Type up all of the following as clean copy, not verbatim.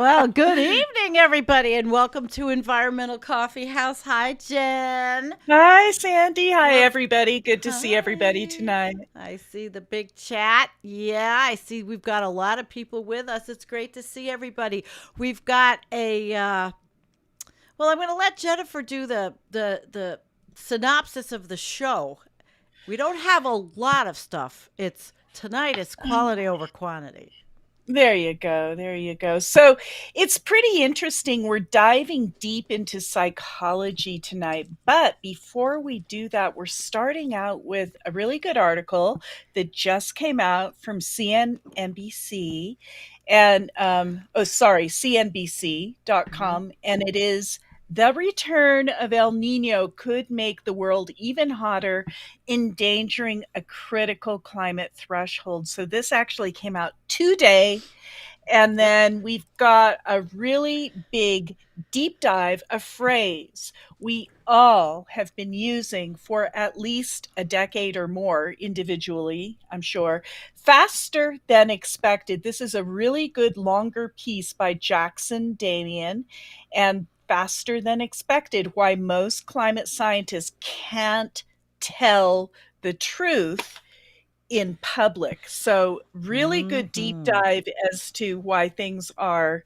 Well, good evening, everybody, and welcome to Environmental Coffee House. Hi, Jen. Hi, Sandy. Hi, Well, everybody. Good to see everybody hi. tonight. I see the big chat. Yeah, I see we've got a lot of people with us. It's great to see everybody. We've got well, I'm going to let Jennifer do the synopsis of the show. We don't have a lot of stuff. It's tonight is quality over quantity. There you go. There you go. So it's pretty interesting. We're diving deep into psychology tonight. But before we do that, we're starting out with a really good article that just came out from CNBC CNBC.com. And it is the return of El Nino could make the world even hotter, endangering a critical climate threshold. So this actually came out today. And Yep. then we've got a really big deep dive, a phrase we all have been using for at least a decade or more individually, I'm sure. Faster than expected. This is a really good longer piece by Jackson Damian. And faster than expected, why most climate scientists can't tell the truth in public. So, really good deep Hmm. dive as to why things are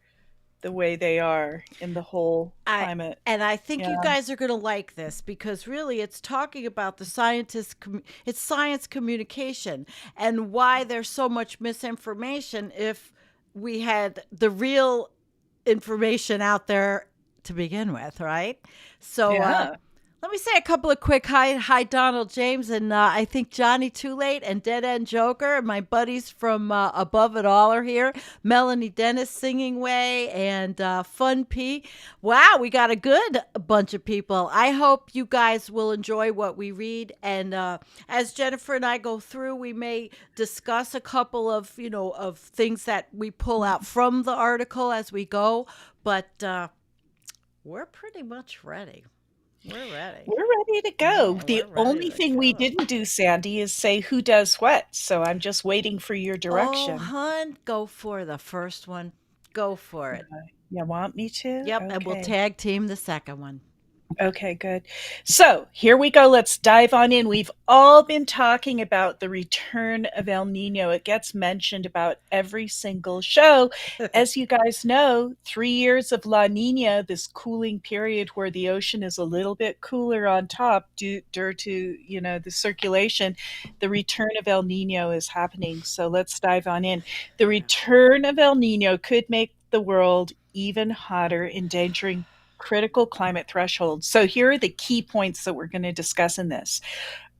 the way they are in the whole I climate. and I think you Yeah. guys are going to like this because really it's talking about it's science communication and why there's so much misinformation if we had the real information out there to begin with, right? So Yeah. let me say a couple of quick hi, Donald James, and I think Johnny Too Late and Dead End Joker, and my buddies from Above It All are here. Melanie Dennis, Singing Way, and Fun P. Wow, we got a good bunch of people. I hope you guys will enjoy what we read, and as Jennifer and I go through, we may discuss a couple of of things that we pull out from the article as we go, but we're pretty much ready. We're ready. We're ready to go. Yeah, The we're ready only to thing we go. didn't do, Sandy, is say who does what. So I'm just waiting for your Oh, direction. hun, go for the first one. Go for it. You want me to? Yep, and we'll Okay. tag team the second one. Okay, good. So here we go. Let's dive on in. We've all been talking about the return of El Nino. It gets mentioned about every single show. As you guys know, 3 years of La Nina, this cooling period where the ocean is a little bit cooler on top due to, the circulation. The return of El Nino is happening. So let's dive on in. The return of El Nino could make the world even hotter, endangering critical climate thresholds. So here are the key points that we're going to discuss in this.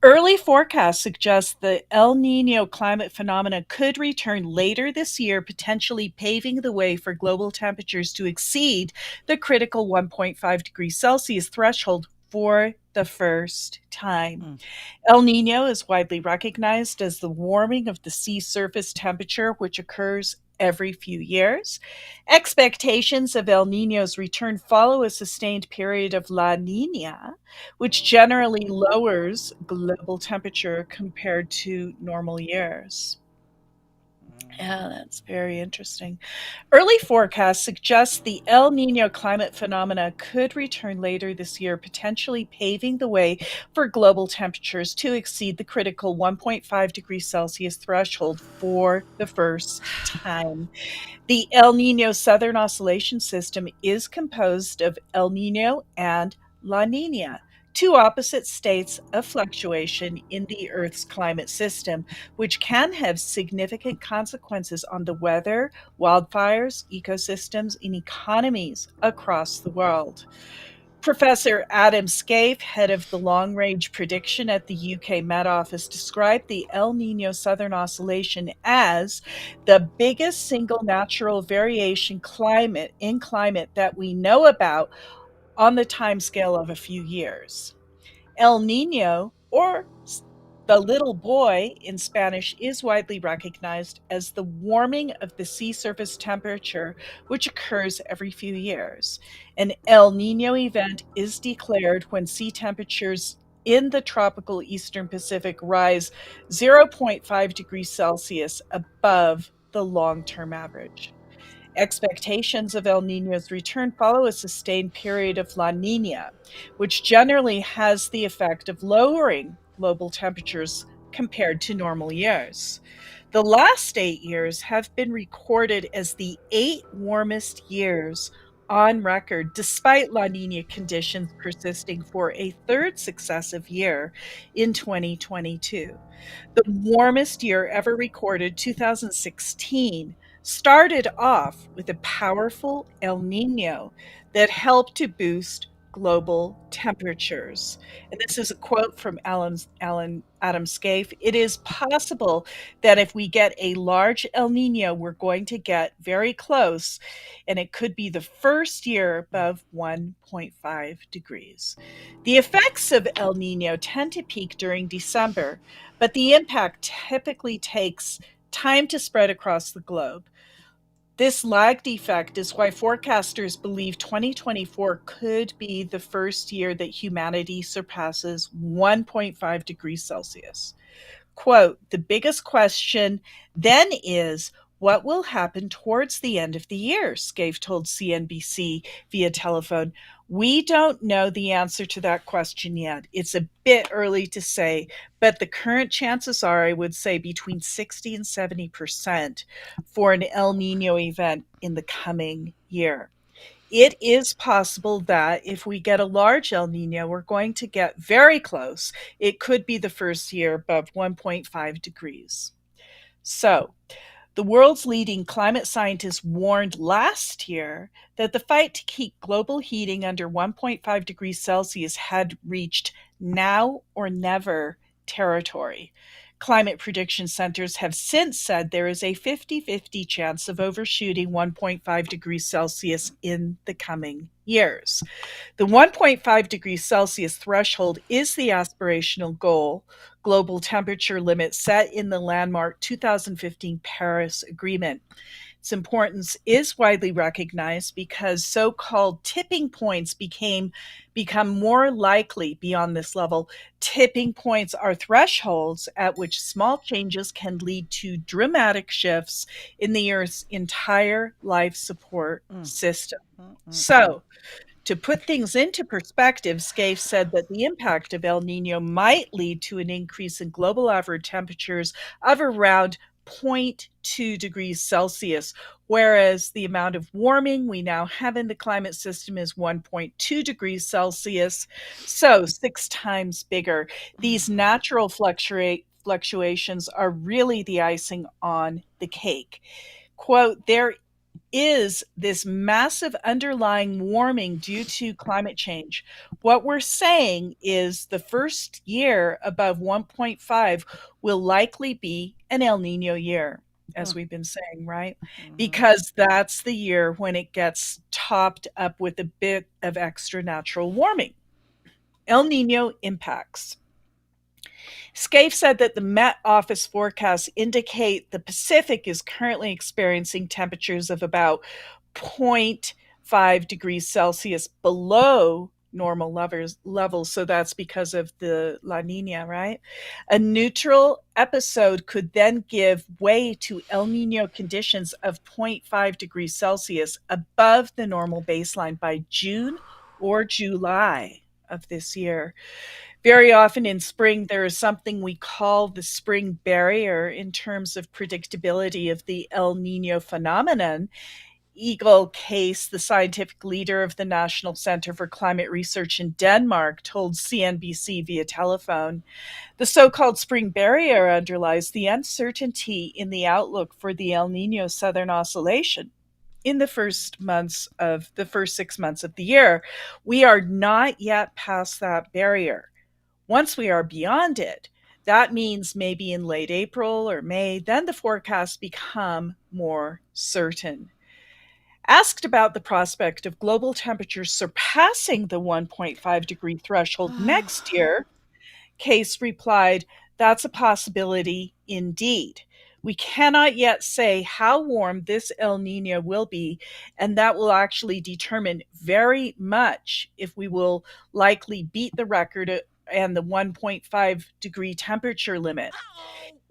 Early forecasts suggest the El Nino climate phenomena could return later this year, potentially paving the way for global temperatures to exceed the critical 1.5 degrees Celsius threshold for the first time. Mm. El Nino is widely recognized as the warming of the sea surface temperature, which occurs every few years. Expectations of El Nino's return follow a sustained period of La Nina, which generally lowers global temperature compared to normal years. Yeah, that's very interesting. Early forecasts suggest the El Nino climate phenomena could return later this year, potentially paving the way for global temperatures to exceed the critical 1.5 degrees Celsius threshold for the first time. The El Nino Southern Oscillation System is composed of El Nino and La Nina, two opposite states of fluctuation in the Earth's climate system, which can have significant consequences on the weather, wildfires, ecosystems, and economies across the world. Professor Adam Scaife, head of the long range prediction at the UK Met Office, described the El Nino Southern Oscillation as the biggest single natural variation climate that we know about on the timescale of a few years. El Nino, or the little boy in Spanish, is widely recognized as the warming of the sea surface temperature, which occurs every few years. An El Nino event is declared when sea temperatures in the tropical Eastern Pacific rise zero point 0.5 degrees Celsius above the long term average. Expectations of El Nino's return follow a sustained period of La Nina, which generally has the effect of lowering global temperatures compared to normal years. The last 8 years have been recorded as the 8 warmest years on record, despite La Nina conditions persisting for a third successive year in 2022. The warmest year ever recorded, 2016, started off with a powerful El Nino that helped to boost global temperatures. And this is a quote from Adam Scaife. It is possible that if we get a large El Nino, we're going to get very close, and it could be the first year above 1.5 degrees. The effects of El Nino tend to peak during December, but the impact typically takes time to spread across the globe. This lagged effect is why forecasters believe 2024 could be the first year that humanity surpasses 1.5 degrees Celsius. Quote, the biggest question then is what will happen towards the end of the year? Scaife told CNBC via telephone. We don't know the answer to that question yet. It's a bit early to say, but the current chances are, I would say, between 60 and 70% for an El Nino event in the coming year. It is possible that if we get a large El Nino, we're going to get very close. It could be the first year above 1.5 degrees. So, the world's leading climate scientists warned last year that the fight to keep global heating under 1.5 degrees Celsius had reached now or never territory. Climate prediction centers have since said there is a 50-50 chance of overshooting 1.5 degrees Celsius in the coming years. The 1.5 degrees Celsius threshold is the aspirational goal global temperature limit set in the landmark 2015 Paris Agreement. Its importance is widely recognized because so-called tipping points become more likely beyond this level. Tipping points are thresholds at which small changes can lead to dramatic shifts in the Earth's entire life support system. So, to put things into perspective, Scaife said that the impact of El Nino might lead to an increase in global average temperatures of around 0.2 degrees Celsius, whereas the amount of warming we now have in the climate system is 1.2 degrees Celsius, so 6 times bigger. These natural fluctuations are really the icing on the cake. Quote, there is this massive underlying warming due to climate change. What we're saying is the first year above 1.5 will likely be an El Nino year, as we've been saying, right? Because that's the year when it gets topped up with a bit of extra natural warming. El Nino impacts. Scaife said that the Met Office forecasts indicate the Pacific is currently experiencing temperatures of about 0.5 degrees Celsius below normal levels. So that's because of the La Nina, right? A neutral episode could then give way to El Nino conditions of 0.5 degrees Celsius above the normal baseline by June or July of this year. Very often in spring, there is something we call the spring barrier in terms of predictability of the El Nino phenomenon. Eagle Case, the scientific leader of the National Center for Climate Research in Denmark, told CNBC via telephone, the so-called spring barrier underlies the uncertainty in the outlook for the El Nino Southern Oscillation. In the first 6 months of the year, we are not yet past that barrier. Once we are beyond it, that means maybe in late April or May, then the forecasts become more certain. Asked about the prospect of global temperatures surpassing the 1.5 degree threshold next year, Case replied, that's a possibility indeed. We cannot yet say how warm this El Nino will be, and that will actually determine very much if we will likely beat the record and the 1.5 degree temperature limit.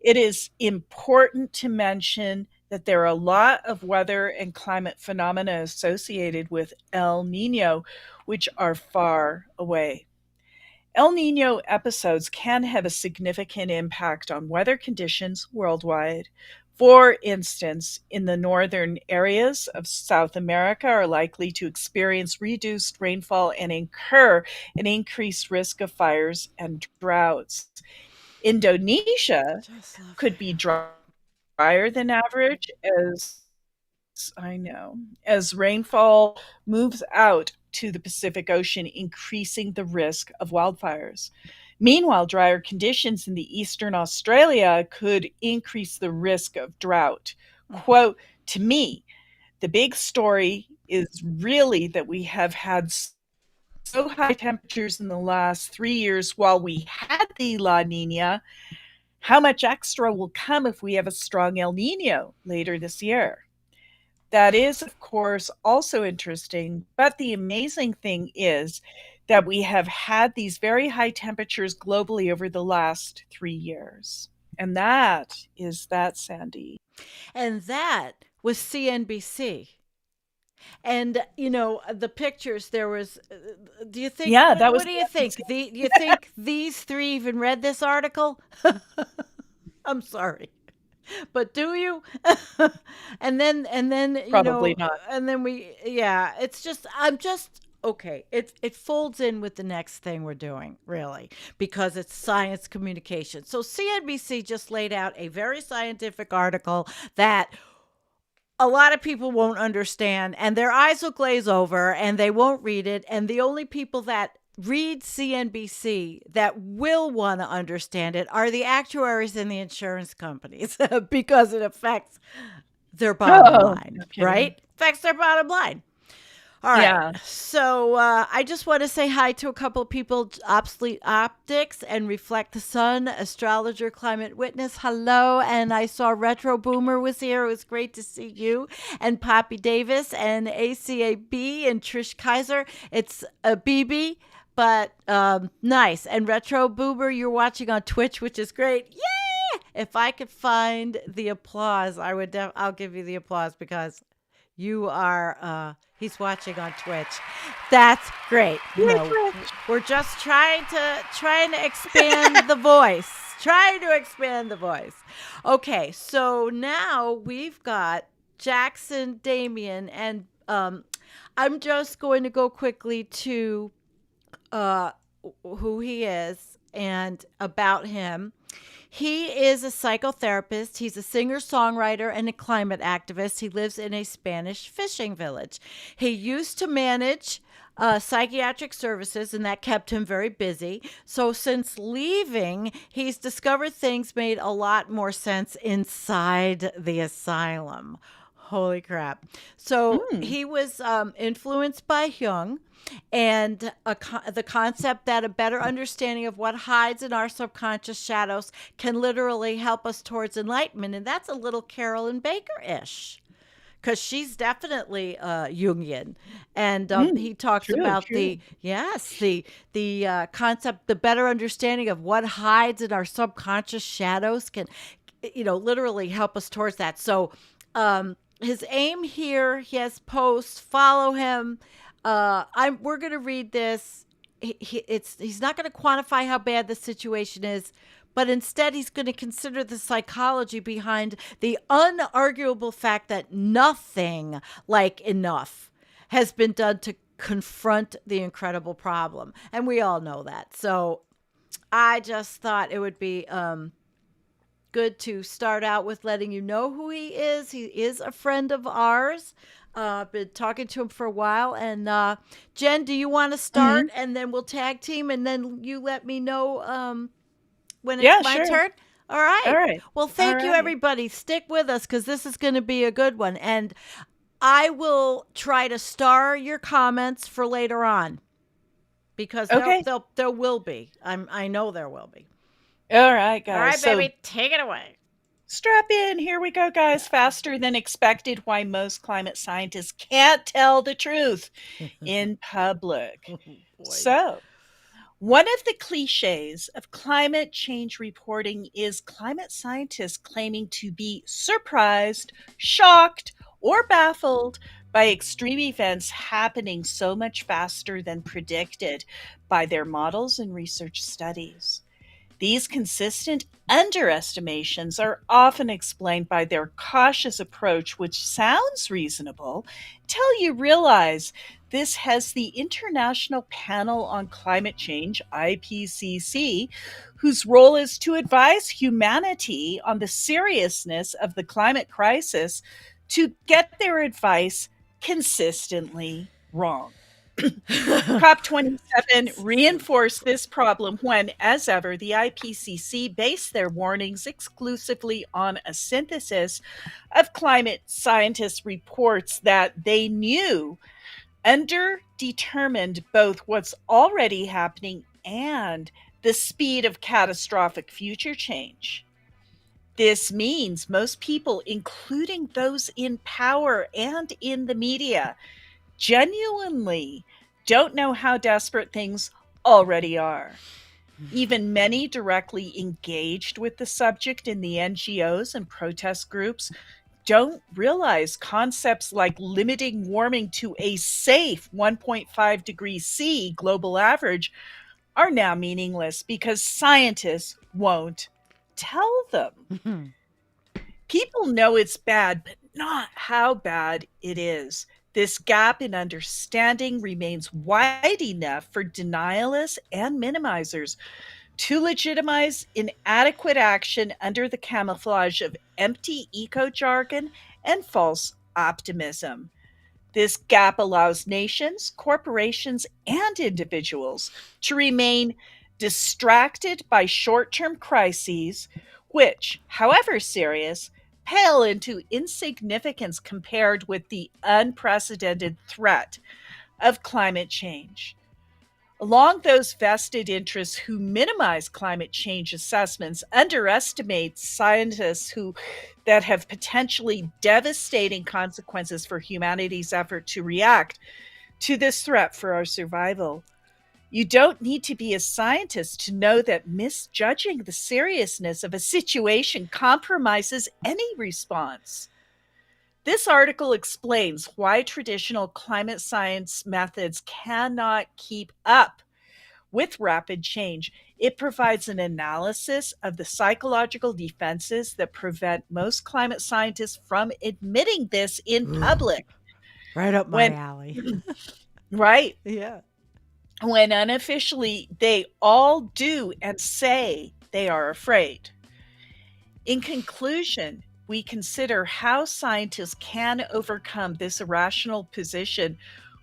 It is important to mention that there are a lot of weather and climate phenomena associated with El Nino, which are far away. El Nino episodes can have a significant impact on weather conditions worldwide. For instance, in the northern areas of South America are likely to experience reduced rainfall and incur an increased risk of fires and droughts. Indonesia Just love could be drier than average as rainfall moves out to the Pacific Ocean, increasing the risk of wildfires. Meanwhile, drier conditions in the eastern Australia could increase the risk of drought. Quote, to me, the big story is really that we have had so high temperatures in the last 3 years while we had the La Nina. How much extra will come if we have a strong El Nino later this year? That is, of course, also interesting. But the amazing thing is that we have had these very high temperatures globally over the last 3 years. And that is that, Sandy. And that was CNBC. And the pictures there was. Do you think? Yeah, that What was do you think? Do you think these three even read this article? I'm sorry, but do you? and then probably not. and then yeah. It's just I'm just okay. It folds in with the next thing we're doing, really, because it's science communication. So CNBC just laid out a very scientific article that a lot of people won't understand, and their eyes will glaze over and they won't read it. And the only people that read CNBC that will want to understand it are the actuaries and the insurance companies because it affects their bottom Oh, line, no kidding. right? Affects their bottom line. All right. Yeah. So I just want to say hi to a couple of people, Obsolete Optics and Reflect the Sun, Astrologer, Climate Witness. Hello. And I saw Retro Boomer was here. It was great to see you. And Poppy Davis and ACAB and Trish Kaiser. It's a BB, but nice. And Retro Boomer, you're watching on Twitch, which is great. Yay! If I could find the applause, I'll give you the applause because you are he's watching on Twitch. That's great. We're just trying to expand the voice. Trying to expand the voice. Okay, so now we've got Jackson Damian, and I'm just going to go quickly to who he is and about him. He is a psychotherapist. He's a singer-songwriter and a climate activist. He lives in a Spanish fishing village. He used to manage psychiatric services, and that kept him very busy. So since leaving, he's discovered things made a lot more sense inside the asylum. Holy crap. So he was influenced by Jung and the concept that a better understanding of what hides in our subconscious shadows can literally help us towards enlightenment. And that's a little Carolyn Baker-ish, because she's definitely Jungian. And he talks True, about true. the concept, the better understanding of what hides in our subconscious shadows can, literally help us towards that. So his aim here, he has posts, follow him. We're going to read this. He's not going to quantify how bad the situation is, but instead he's going to consider the psychology behind the unarguable fact that nothing like enough has been done to confront the incredible problem. And we all know that. So I just thought it would be good to start out with letting you know who he is. He is a friend of ours. Been talking to him for a while. And Jen, do you want to start? And then we'll tag team, and then you let me know when it's Yeah, my sure. turn. All right. All right. Well, thank you, right. everybody. Stick with us because this is going to be a good one. And I will try to star your comments for later on because Okay. there will be. I know there will be. All right, guys. All right, So baby, take it away. strap in. Here we go, guys. Faster than expected. Why most climate scientists can't tell the truth in public. Boy. So, One of the cliches of climate change reporting is climate scientists claiming to be surprised, shocked, or baffled by extreme events happening so much faster than predicted by their models and research studies. These consistent underestimations are often explained by their cautious approach, which sounds reasonable till you realize this has the International Panel on Climate Change, IPCC, whose role is to advise humanity on the seriousness of the climate crisis, to get their advice consistently wrong. COP27 reinforced this problem when, as ever, the IPCC based their warnings exclusively on a synthesis of climate scientists' reports that they knew underdetermined both what's already happening and the speed of catastrophic future change. This means most people, including those in power and in the media, genuinely don't know how desperate things already are. Even many directly engaged with the subject in the NGOs and protest groups don't realize concepts like limiting warming to a safe 1.5 degrees C global average are now meaningless because scientists won't tell them. People know it's bad, but not how bad it is. This gap in understanding remains wide enough for denialists and minimizers to legitimize inadequate action under the camouflage of empty eco jargon and false optimism. This gap allows nations, corporations, and individuals to remain distracted by short term crises, which, however serious, pale into insignificance compared with the unprecedented threat of climate change. Along those vested interests who minimize climate change assessments underestimate scientists who that have potentially devastating consequences for humanity's effort to react to this threat for our survival. You don't need to be a scientist to know that misjudging the seriousness of a situation compromises any response. This article explains why traditional climate science methods cannot keep up with rapid change. It provides an analysis of the psychological defenses that prevent most climate scientists from admitting this in public. Right up my alley. Right. Yeah. When unofficially they all do and say they are afraid. In conclusion, we consider how scientists can overcome this irrational position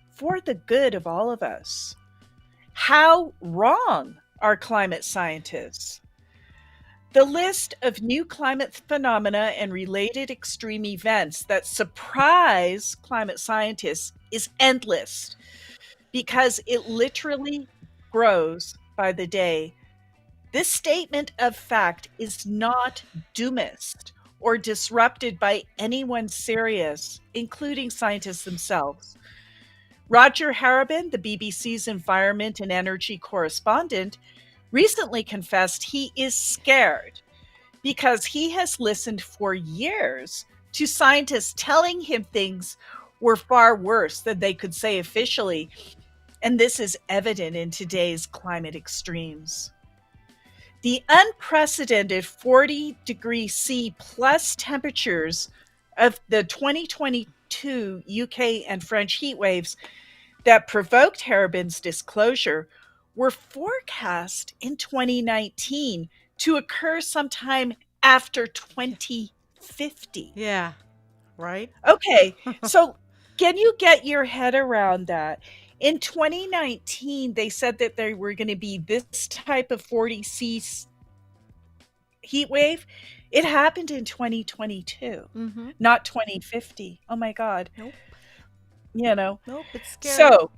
for the good of all of us. How wrong are climate scientists? The list of new climate phenomena and related extreme events that surprise climate scientists is endless because it literally grows by the day. This statement of fact is not doomist or disrupted by anyone serious, including scientists themselves. Roger Harabin, the BBC's environment and energy correspondent, recently confessed he is scared because he has listened for years to scientists telling him things were far worse than they could say officially, and this is evident in today's climate extremes. The unprecedented 40 C plus temperatures of the 2022 UK and French heat waves that provoked Harabin's disclosure were forecast in 2019 to occur sometime after 2050. Yeah. Right? Okay, so can you get your head around that? In 2019, they said that there were going to be this type of 40 C heat wave. It happened in 2022, not 2050. Oh my God. Nope. Nope, It's scary. So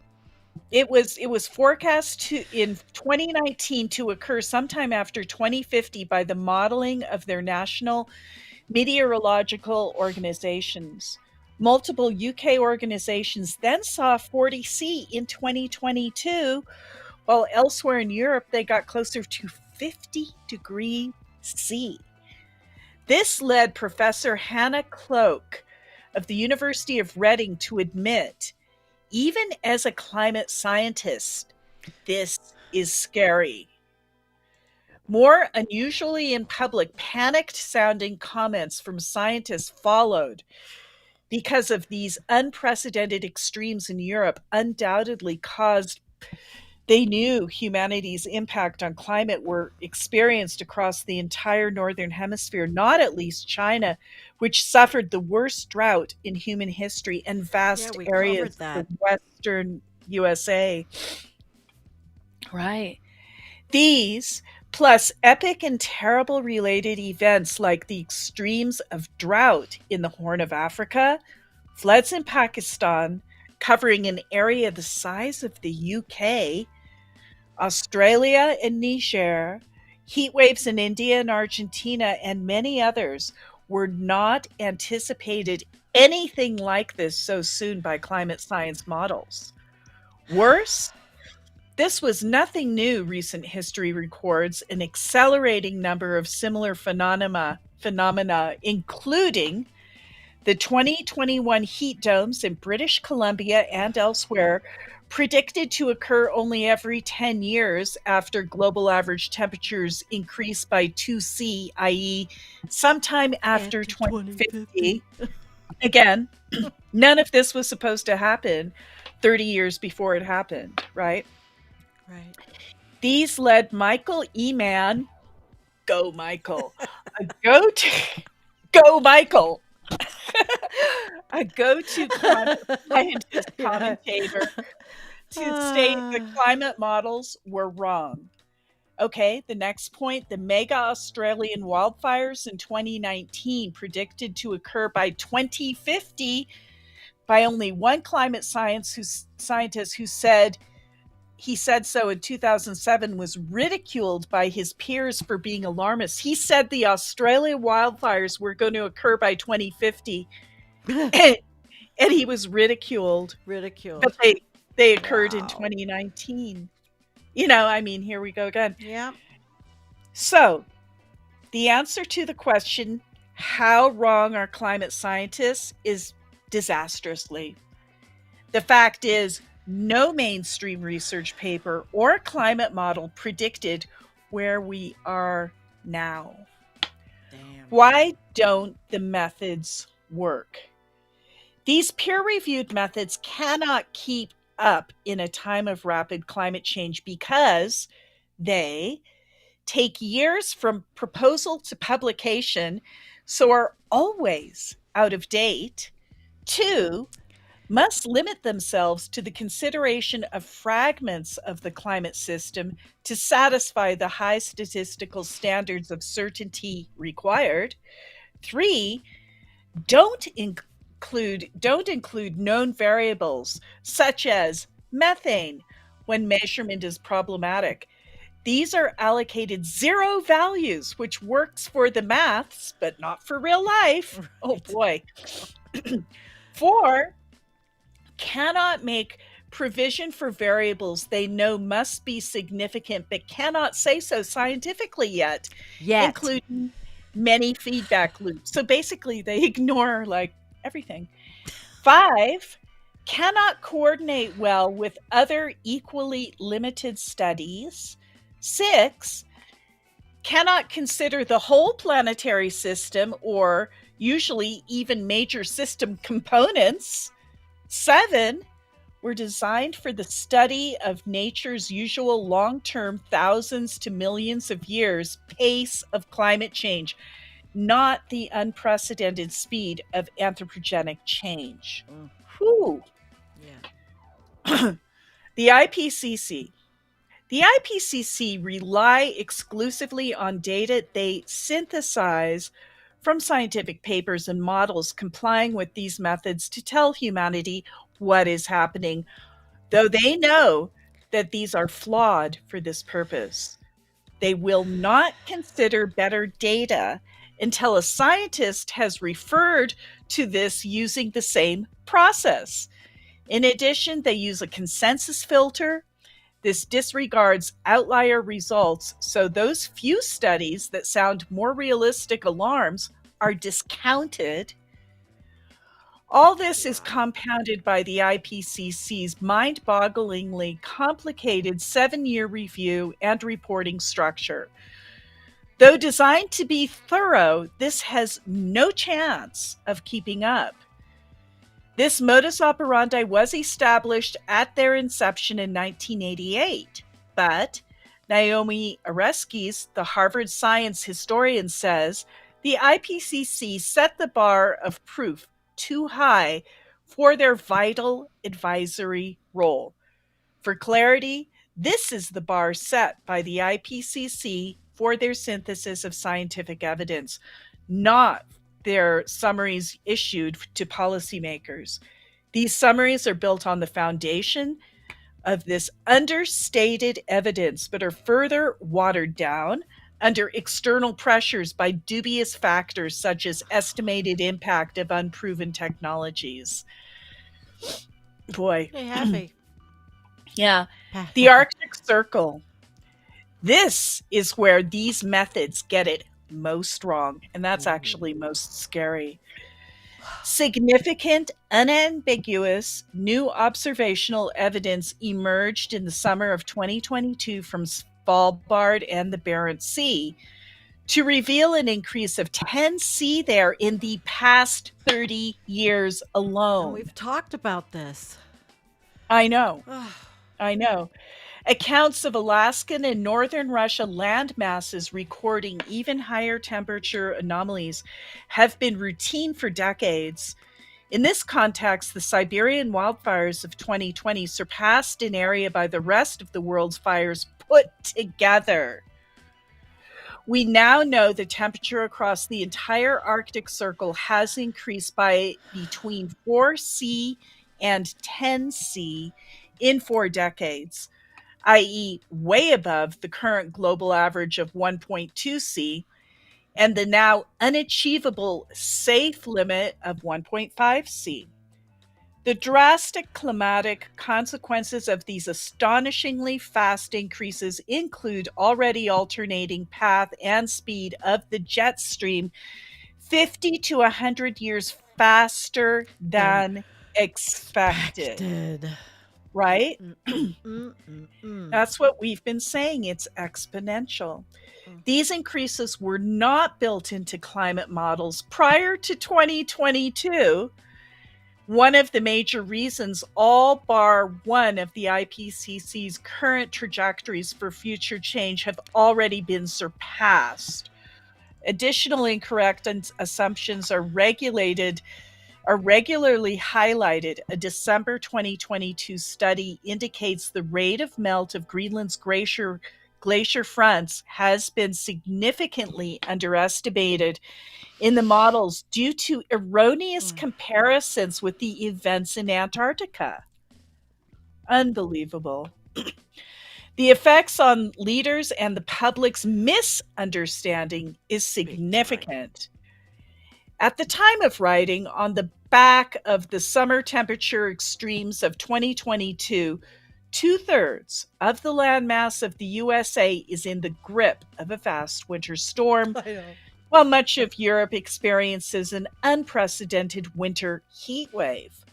it was forecast to in 2019 to occur sometime after 2050 by the modeling of their national meteorological organizations. Multiple UK organizations then saw 40C in 2022, while elsewhere in Europe they got closer to 50 degrees C. This led Professor Hannah Cloak of the University of Reading to admit, even as a climate scientist, this is scary. More unusually in public, panicked sounding comments from scientists followed because of these unprecedented extremes in Europe undoubtedly caused. They knew humanity's impact on climate were experienced across the entire northern hemisphere, not at least China, which suffered the worst drought in human history, and Yeah, vast we areas covered of that. the western USA. Right. These, plus epic and terrible related events like the extremes of drought in the Horn of Africa, floods in Pakistan, covering an area the size of the UK, Australia and Niger, heat waves in India and Argentina, and many others were not anticipated anything like this so soon by climate science models. Worse, this was nothing new, recent history records an accelerating number of similar phenomena, including the 2021 heat domes in British Columbia and elsewhere, predicted to occur only every 10 years after global average temperatures increase by 2°C, i.e., sometime after After 2050. 2050. Again, none of this was supposed to happen 30 years before it happened, right? Right. These led Michael Eman, go Michael, a go-to, go Michael, a go-to climate scientist Yeah. commentator to state the climate models were wrong. Okay, the next point, the mega Australian wildfires in 2019 predicted to occur by 2050 by only one climate scientist who said he said so in 2007, was ridiculed by his peers for being alarmist. He said the Australian wildfires were going to occur by 2050, and he was ridiculed. Ridiculed. But they occurred in Wow. 2019. You know, I mean, here we go again. Yeah. So, the answer to the question, how wrong are climate scientists, is disastrously. The fact is, no mainstream research paper or climate model predicted where we are now. Damn. Why don't the methods work? These peer-reviewed methods cannot keep up in a time of rapid climate change because they take years from proposal to publication, so are always out of date. 2, must limit themselves to the consideration of fragments of the climate system to satisfy the high statistical standards of certainty required. 3, don't include known variables such as methane when measurement is problematic. These are allocated 0 values, which works for the maths, but not for real life. Right. Oh boy. 4, cannot make provision for variables they know must be significant, but cannot say so scientifically yet. Including many feedback loops. So basically, they ignore like everything. 5, cannot coordinate well with other equally limited studies. 6, cannot consider the whole planetary system or usually even major system components. 7, were designed for the study of nature's usual long-term thousands to millions of years pace of climate change, not the unprecedented speed of anthropogenic change. Whew. Yeah. The IPCC. The IPCC rely exclusively on data they synthesize from scientific papers and models complying with these methods to tell humanity what is happening, though they know that these are flawed for this purpose. They will not consider better data until a scientist has referred to this using the same process. In addition, they use a consensus filter This disregards outlier results, so those few studies that sound more realistic alarms are discounted. All this is compounded by the IPCC's mind-bogglingly complicated 7-year review and reporting structure. Though designed to be thorough, this has no chance of keeping up. This modus operandi was established at their inception in 1988, but Naomi Oreskes, the Harvard science historian, says the IPCC set the bar of proof too high for their vital advisory role. For clarity, this is the bar set by the IPCC for their synthesis of scientific evidence, not their summaries issued to policymakers. These summaries are built on the foundation of this understated evidence, but are further watered down under external pressures by dubious factors such as estimated impact of unproven technologies. Boy. Hey, heavy. Yeah. The Arctic Circle. This is where these methods get it most wrong, and that's actually most scary. Significant, unambiguous, new observational evidence emerged in the summer of 2022 from Svalbard and the Barents Sea to reveal an increase of 10°C there in the past 30 years alone. And we've talked about this. I know. I know. Accounts of Alaskan and northern Russia land masses recording even higher temperature anomalies have been routine for decades. In this context, the Siberian wildfires of 2020 surpassed in area by the rest of the world's fires put together. We now know the temperature across the entire Arctic Circle has increased by between 4°C and 10°C in 4 decades, i.e., way above the current global average of 1.2°C and the now unachievable safe limit of 1.5°C. The drastic climatic consequences of these astonishingly fast increases include already alternating path and speed of the jet stream 50 to 100 years faster than expected. Right? That's what we've been saying. It's exponential. These increases were not built into climate models prior to 2022. One of the major reasons all bar one of the IPCC's current trajectories for future change have already been surpassed. Additional incorrect assumptions are regularly highlighted. A December 2022 study indicates the rate of melt of Greenland's glacier fronts has been significantly underestimated in the models due to erroneous comparisons with the events in Antarctica. Unbelievable. The effects on leaders and the public's misunderstanding is significant. At the time of writing, on the back of the summer temperature extremes of 2022, 2/3 of the landmass of the USA is in the grip of a fast winter storm, while much of Europe experiences an unprecedented winter heat wave.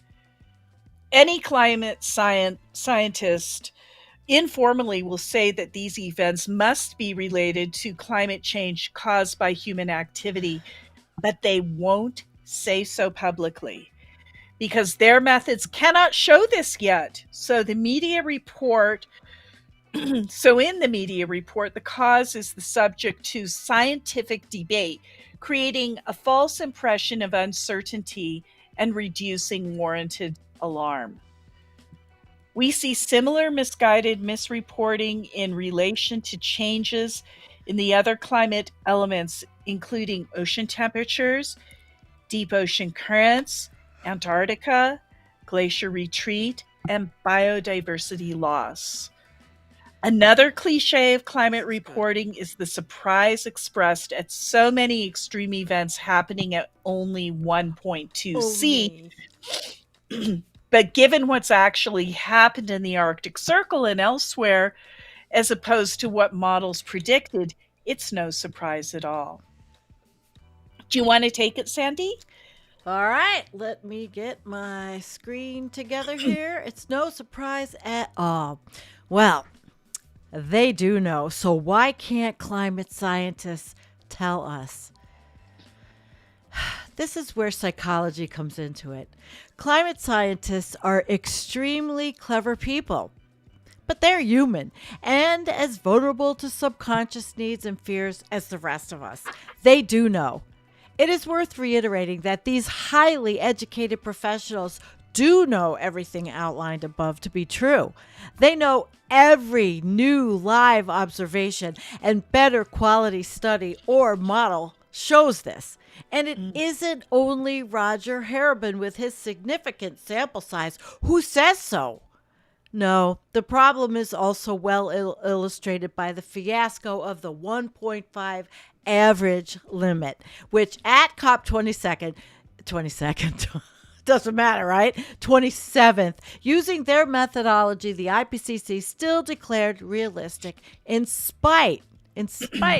Any climate scientist informally will say that these events must be related to climate change caused by human activity, but they won't say so publicly because their methods cannot show this yet. So in the media report, the cause is the subject to scientific debate, creating a false impression of uncertainty and reducing warranted alarm. We see similar misguided misreporting in relation to changes in the other climate elements, including ocean temperatures, deep ocean currents, Antarctica, glacier retreat, and biodiversity loss. Another cliche of climate reporting is the surprise expressed at so many extreme events happening at only 1.2°C. But given what's actually happened in the Arctic Circle and elsewhere, as opposed to what models predicted, it's no surprise at all. Do you want to take it, Sandy? All right, let me get my screen together here. It's no surprise at all. Well, they do know. So why can't climate scientists tell us? This is where psychology comes into it. Climate scientists are extremely clever people, but they're human and as vulnerable to subconscious needs and fears as the rest of us. They do know. It is worth reiterating that these highly educated professionals do know everything outlined above to be true. They know every new live observation and better quality study or model shows this. And it isn't only Roger Harabin with his significant sample size who says so. No, the problem is also well illustrated by the fiasco of the 1.5 average limit, which at COP 22nd, doesn't matter, right? 27th, using their methodology, the IPCC still declared realistic in spite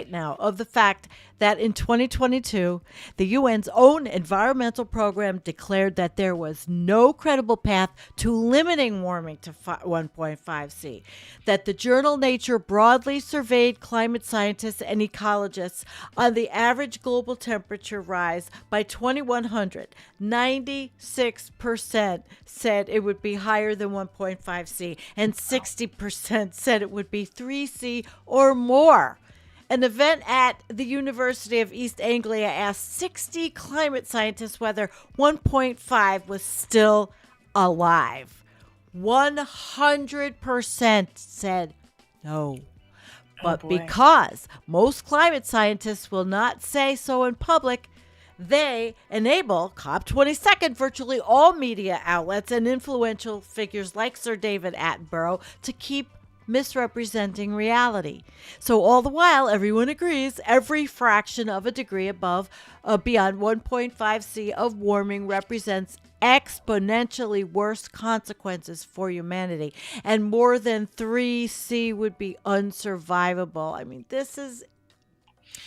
now of the fact that in 2022, the UN's own environmental program declared that there was no credible path to limiting warming to 1.5 C, that the journal Nature broadly surveyed climate scientists and ecologists on the average global temperature rise by 2100. 96% said it would be higher than 1.5 C, and 60% said it would be 3 C or more. An event at the University of East Anglia asked 60 climate scientists whether 1.5 was still alive. 100% said no. But because most climate scientists will not say so in public, they enable COP22 virtually all media outlets and influential figures like Sir David Attenborough to keep misrepresenting reality. So all the while, everyone agrees every fraction of a degree beyond 1.5 C of warming represents exponentially worse consequences for humanity, and more than 3 C would be unsurvivable. I mean,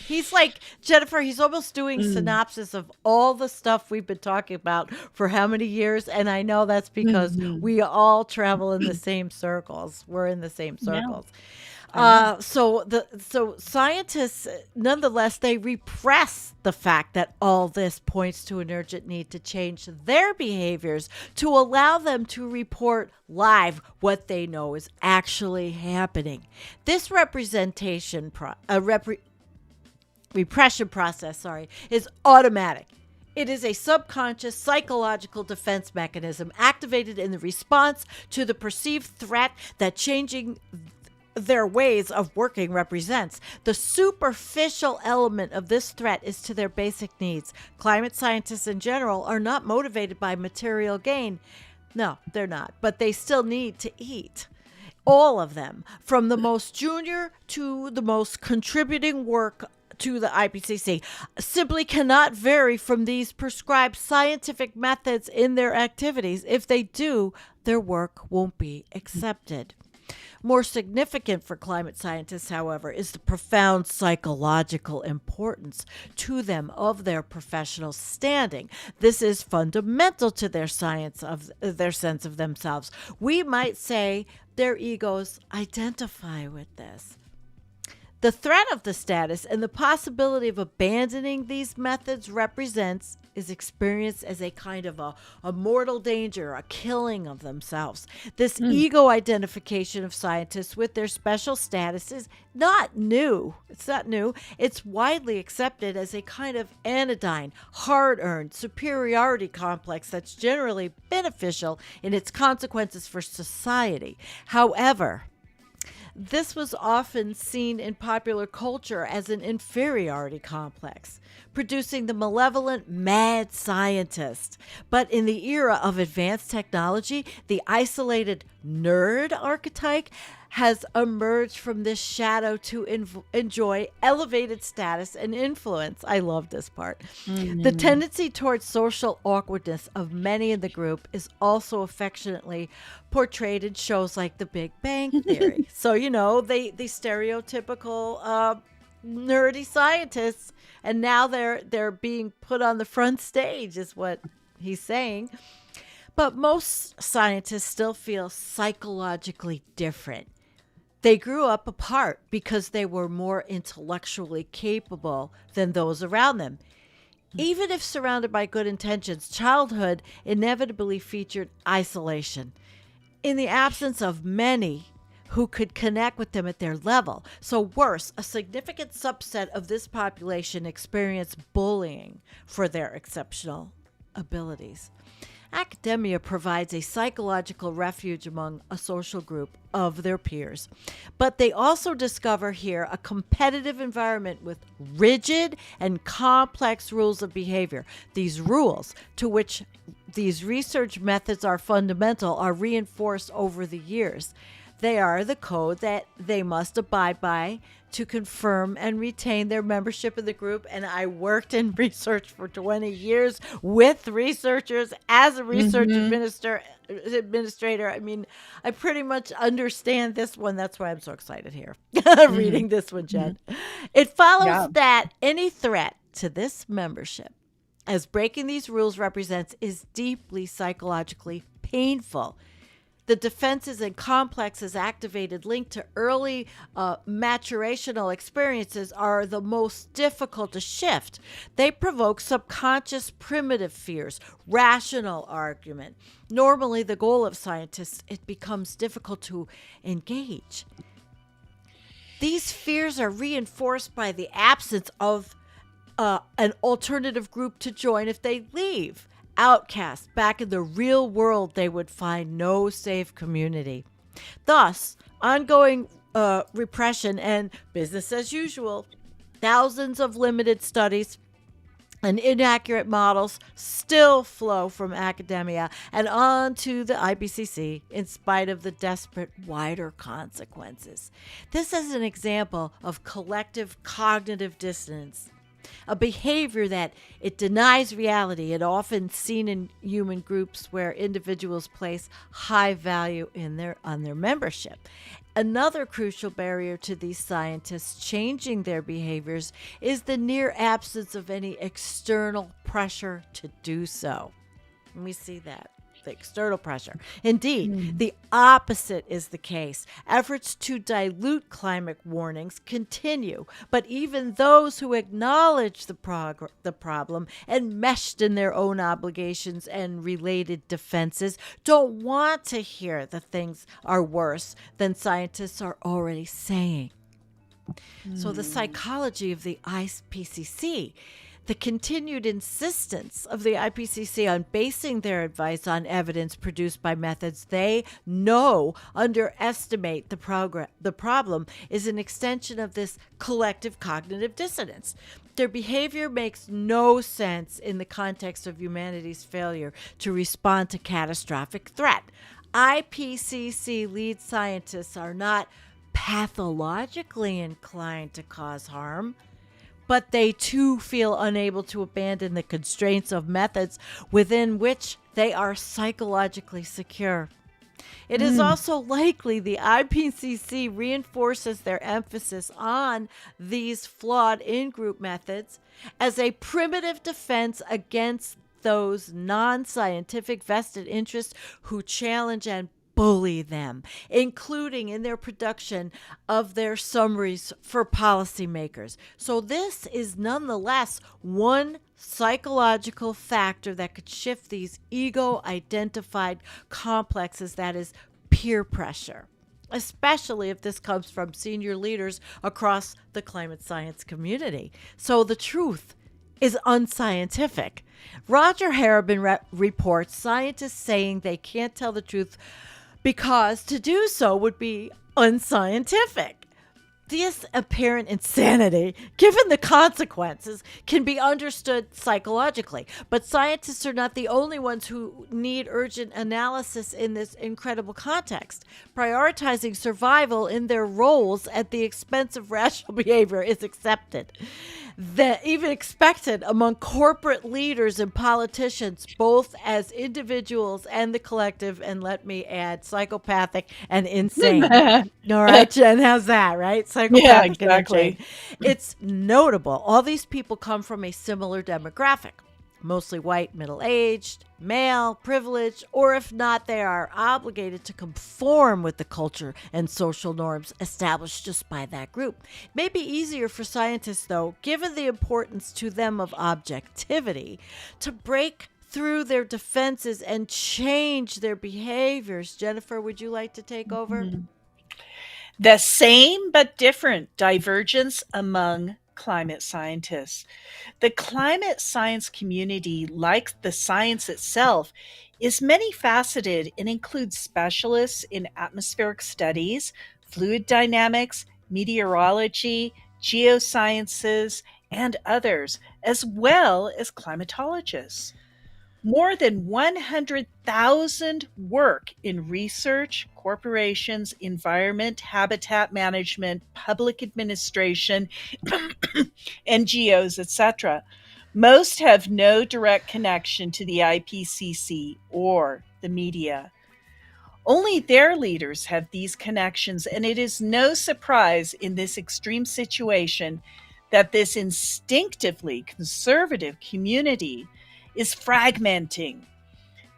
he's like, Jennifer, he's almost doing synopsis of all the stuff we've been talking about for how many years. And I know that's because we all travel in the same circles. We're in the same circles. So scientists, nonetheless, they repress the fact that all this points to an urgent need to change their behaviors to allow them to report live what they know is actually happening. This representation repression process, is automatic. It is a subconscious psychological defense mechanism activated in the response to the perceived threat that changing their ways of working represents. The superficial element of this threat is to their basic needs. Climate scientists in general are not motivated by material gain. No, they're not, but they still need to eat. All of them, from the most junior to the most contributing work to the IPCC, simply cannot vary from these prescribed scientific methods in their activities. If they do, their work won't be accepted. More significant for climate scientists, however, is the profound psychological importance to them of their professional standing. This is fundamental to their sense of themselves. We might say their egos identify with this. The threat of the status and the possibility of abandoning these methods is experienced as a kind of a mortal danger, a killing of themselves. This ego identification of scientists with their special status is not new. It's not new. It's widely accepted as a kind of anodyne, hard-earned superiority complex that's generally beneficial in its consequences for society. However, this was often seen in popular culture as an inferiority complex, producing the malevolent mad scientist. But in the era of advanced technology, the isolated nerd archetype has emerged from this shadow to enjoy elevated status and influence. I love this part. The tendency towards social awkwardness of many in the group is also affectionately portrayed in shows like The Big Bang Theory. So, the stereotypical nerdy scientists, and now they're being put on the front stage is what he's saying. But most scientists still feel psychologically different. They grew up apart because they were more intellectually capable than those around them. Even if surrounded by good intentions, childhood inevitably featured isolation in the absence of many who could connect with them at their level. So worse, a significant subset of this population experienced bullying for their exceptional abilities. Academia provides a psychological refuge among a social group of their peers, but they also discover here a competitive environment with rigid and complex rules of behavior. These rules, to which these research methods are fundamental, are reinforced over the years. They are the code that they must abide by to confirm and retain their membership in the group. And I worked in research for 20 years with researchers as a research administrator. I mean, I pretty much understand this one. That's why I'm so excited here reading this one, Jen. It follows that any threat to this membership, as breaking these rules represents, is deeply psychologically painful. The defenses and complexes activated linked to early maturational experiences are the most difficult to shift. They provoke subconscious primitive fears, rational argument. Normally, the goal of scientists, it becomes difficult to engage. These fears are reinforced by the absence of an alternative group to join if they leave. Outcasts, back in the real world, they would find no safe community. Thus, ongoing repression and business as usual, thousands of limited studies and inaccurate models still flow from academia and on to the IPCC in spite of the desperate wider consequences. This is an example of collective cognitive dissonance, a behavior that it denies reality and often seen in human groups where individuals place high value on their membership. Another crucial barrier to these scientists changing their behaviors is the near absence of any external pressure to do so. And we see that. The external pressure. Indeed, the opposite is the case. Efforts to dilute climate warnings continue, but even those who acknowledge the problem, enmeshed in their own obligations and related defenses, don't want to hear that things are worse than scientists are already saying. So the psychology of the IPCC, the continued insistence of the IPCC on basing their advice on evidence produced by methods they know underestimate the problem, is an extension of this collective cognitive dissonance. Their behavior makes no sense in the context of humanity's failure to respond to catastrophic threat. IPCC lead scientists are not pathologically inclined to cause harm, but they too feel unable to abandon the constraints of methods within which they are psychologically secure. It is also likely the IPCC reinforces their emphasis on these flawed in-group methods as a primitive defense against those non-scientific vested interests who challenge and bully them, including in their production of their summaries for policymakers. So this is nonetheless one psychological factor that could shift these ego-identified complexes, that is peer pressure, especially if this comes from senior leaders across the climate science community. So the truth is unscientific. Roger Harriman reports scientists saying they can't tell the truth because to do so would be unscientific. This apparent insanity, given the consequences, can be understood psychologically. But scientists are not the only ones who need urgent analysis in this incredible context. Prioritizing survival in their roles at the expense of rational behavior is accepted. Even expected among corporate leaders and politicians, both as individuals and the collective, and let me add, psychopathic and insane. All right, Jen, how's that, right? Yeah, Psychopathic and insane. exactly. It's notable. All these people come from a similar demographic, mostly white, middle aged, male, privileged, or if not, they are obligated to conform with the culture and social norms established just by that group. It may be easier for scientists, though, given the importance to them of objectivity, to break through their defenses and change their behaviors. Jennifer, would you like to take over? The same but different divergence among climate scientists. The climate science community, like the science itself, is many faceted and includes specialists in atmospheric studies, fluid dynamics, meteorology, geosciences, and others, as well as climatologists. More than 100,000 work in research, corporations, environment, habitat management, public administration, NGOs, etc. Most have no direct connection to the IPCC or the media. Only their leaders have these connections, and it is no surprise in this extreme situation that this instinctively conservative community is fragmenting.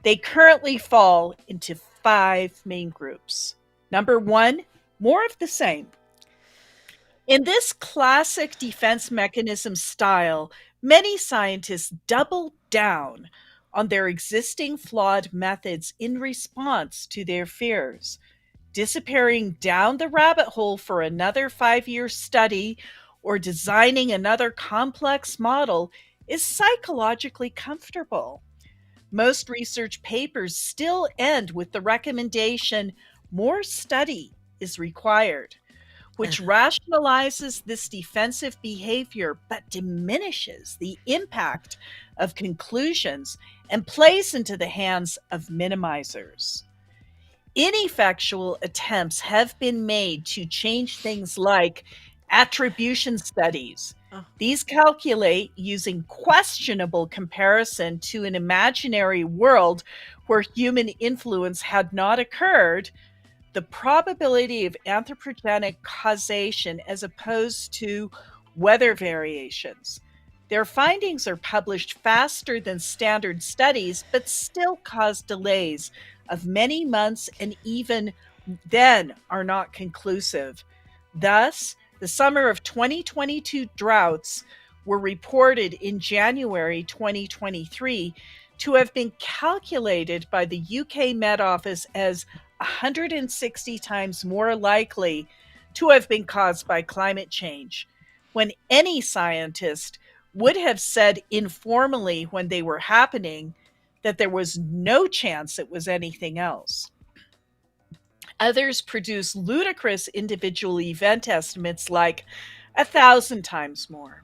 They currently fall into 5 main groups. Number 1, more of the same. In this classic defense mechanism style, many scientists double down on their existing flawed methods in response to their fears. Disappearing down the rabbit hole for another 5-year study or designing another complex model is psychologically comfortable. Most research papers still end with the recommendation more study is required, which rationalizes this defensive behavior but diminishes the impact of conclusions and plays into the hands of minimizers. Ineffectual attempts have been made to change things like attribution studies. These calculate using questionable comparison to an imaginary world where human influence had not occurred, the probability of anthropogenic causation as opposed to weather variations. Their findings are published faster than standard studies, but still cause delays of many months and even then are not conclusive. Thus, the summer of 2022 droughts were reported in January 2023 to have been calculated by the UK Met Office as 160 times more likely to have been caused by climate change, when any scientist would have said informally when they were happening that there was no chance it was anything else. Others produce ludicrous individual event estimates like 1,000 times more.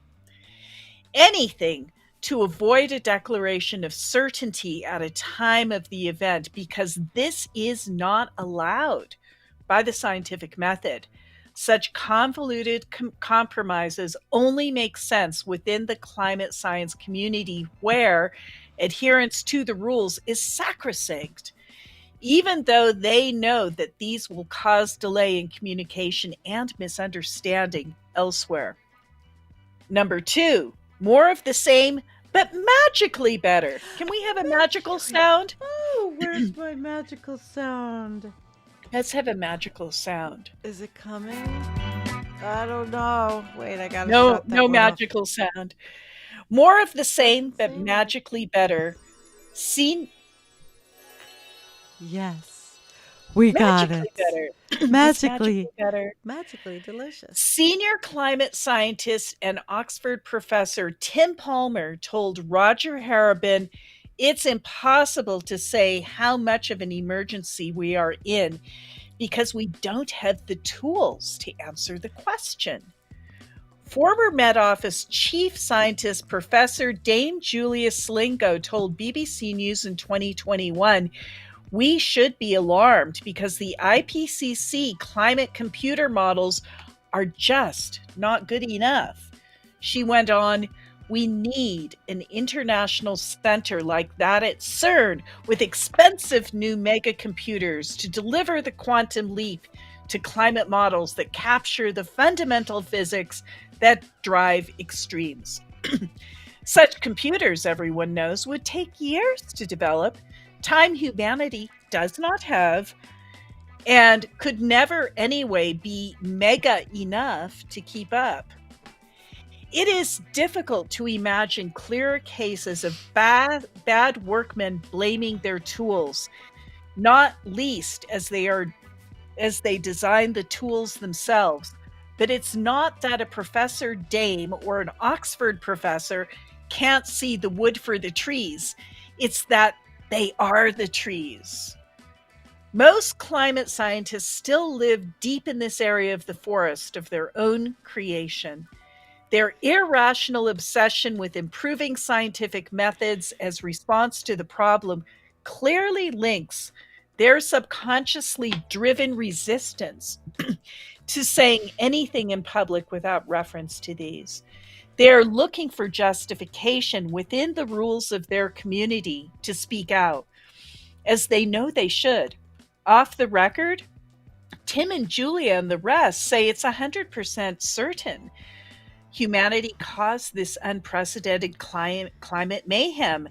Anything to avoid a declaration of certainty at a time of the event, because this is not allowed by the scientific method. Such convoluted compromises only make sense within the climate science community where adherence to the rules is sacrosanct, even though they know that these will cause delay in communication and misunderstanding elsewhere. Number 2, more of the same, but magically better. Can we have a magical sound? Oh, where's my magical sound? Let's have a magical sound. Is it coming? I don't know. Wait, I gotta No, shut that no one magical sound. More of the same, but magically better. Yes. We got Magically it. better. Magically better. Magically delicious. Senior climate scientist and Oxford professor Tim Palmer told Roger Harabin, "It's impossible to say how much of an emergency we are in because we don't have the tools to answer the question. Former Met Office chief scientist Professor Dame Julia Slingo told BBC News in 2021, "We should be alarmed because the IPCC climate computer models are just not good enough." She went on, "We need an international center like that at CERN with expensive new mega computers to deliver the quantum leap to climate models that capture the fundamental physics that drive extremes." Such computers, everyone knows, would take years to develop, time humanity does not have, and could never anyway be mega enough to keep up. It is difficult to imagine clearer cases of bad workmen blaming their tools, not least as they design the tools themselves. But it's not that a Professor Dame or an Oxford professor can't see the wood for the trees. It's that they are the trees. Most climate scientists still live deep in this area of the forest of their own creation. Their irrational obsession with improving scientific methods as response to the problem clearly links their subconsciously driven resistance to saying anything in public without reference to these. They're looking for justification within the rules of their community to speak out, as they know they should. Off the record, Tim and Julia and the rest say it's 100% certain humanity caused this unprecedented climate mayhem,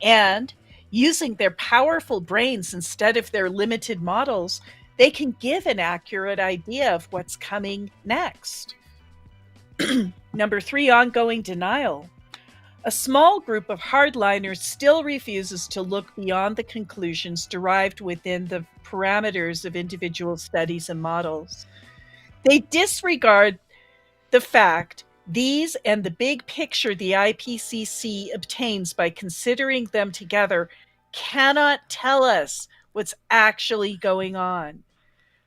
and using their powerful brains instead of their limited models, they can give an accurate idea of what's coming next. Number 3, ongoing denial. A small group of hardliners still refuses to look beyond the conclusions derived within the parameters of individual studies and models. They disregard the fact these and the big picture the IPCC obtains by considering them together cannot tell us what's actually going on.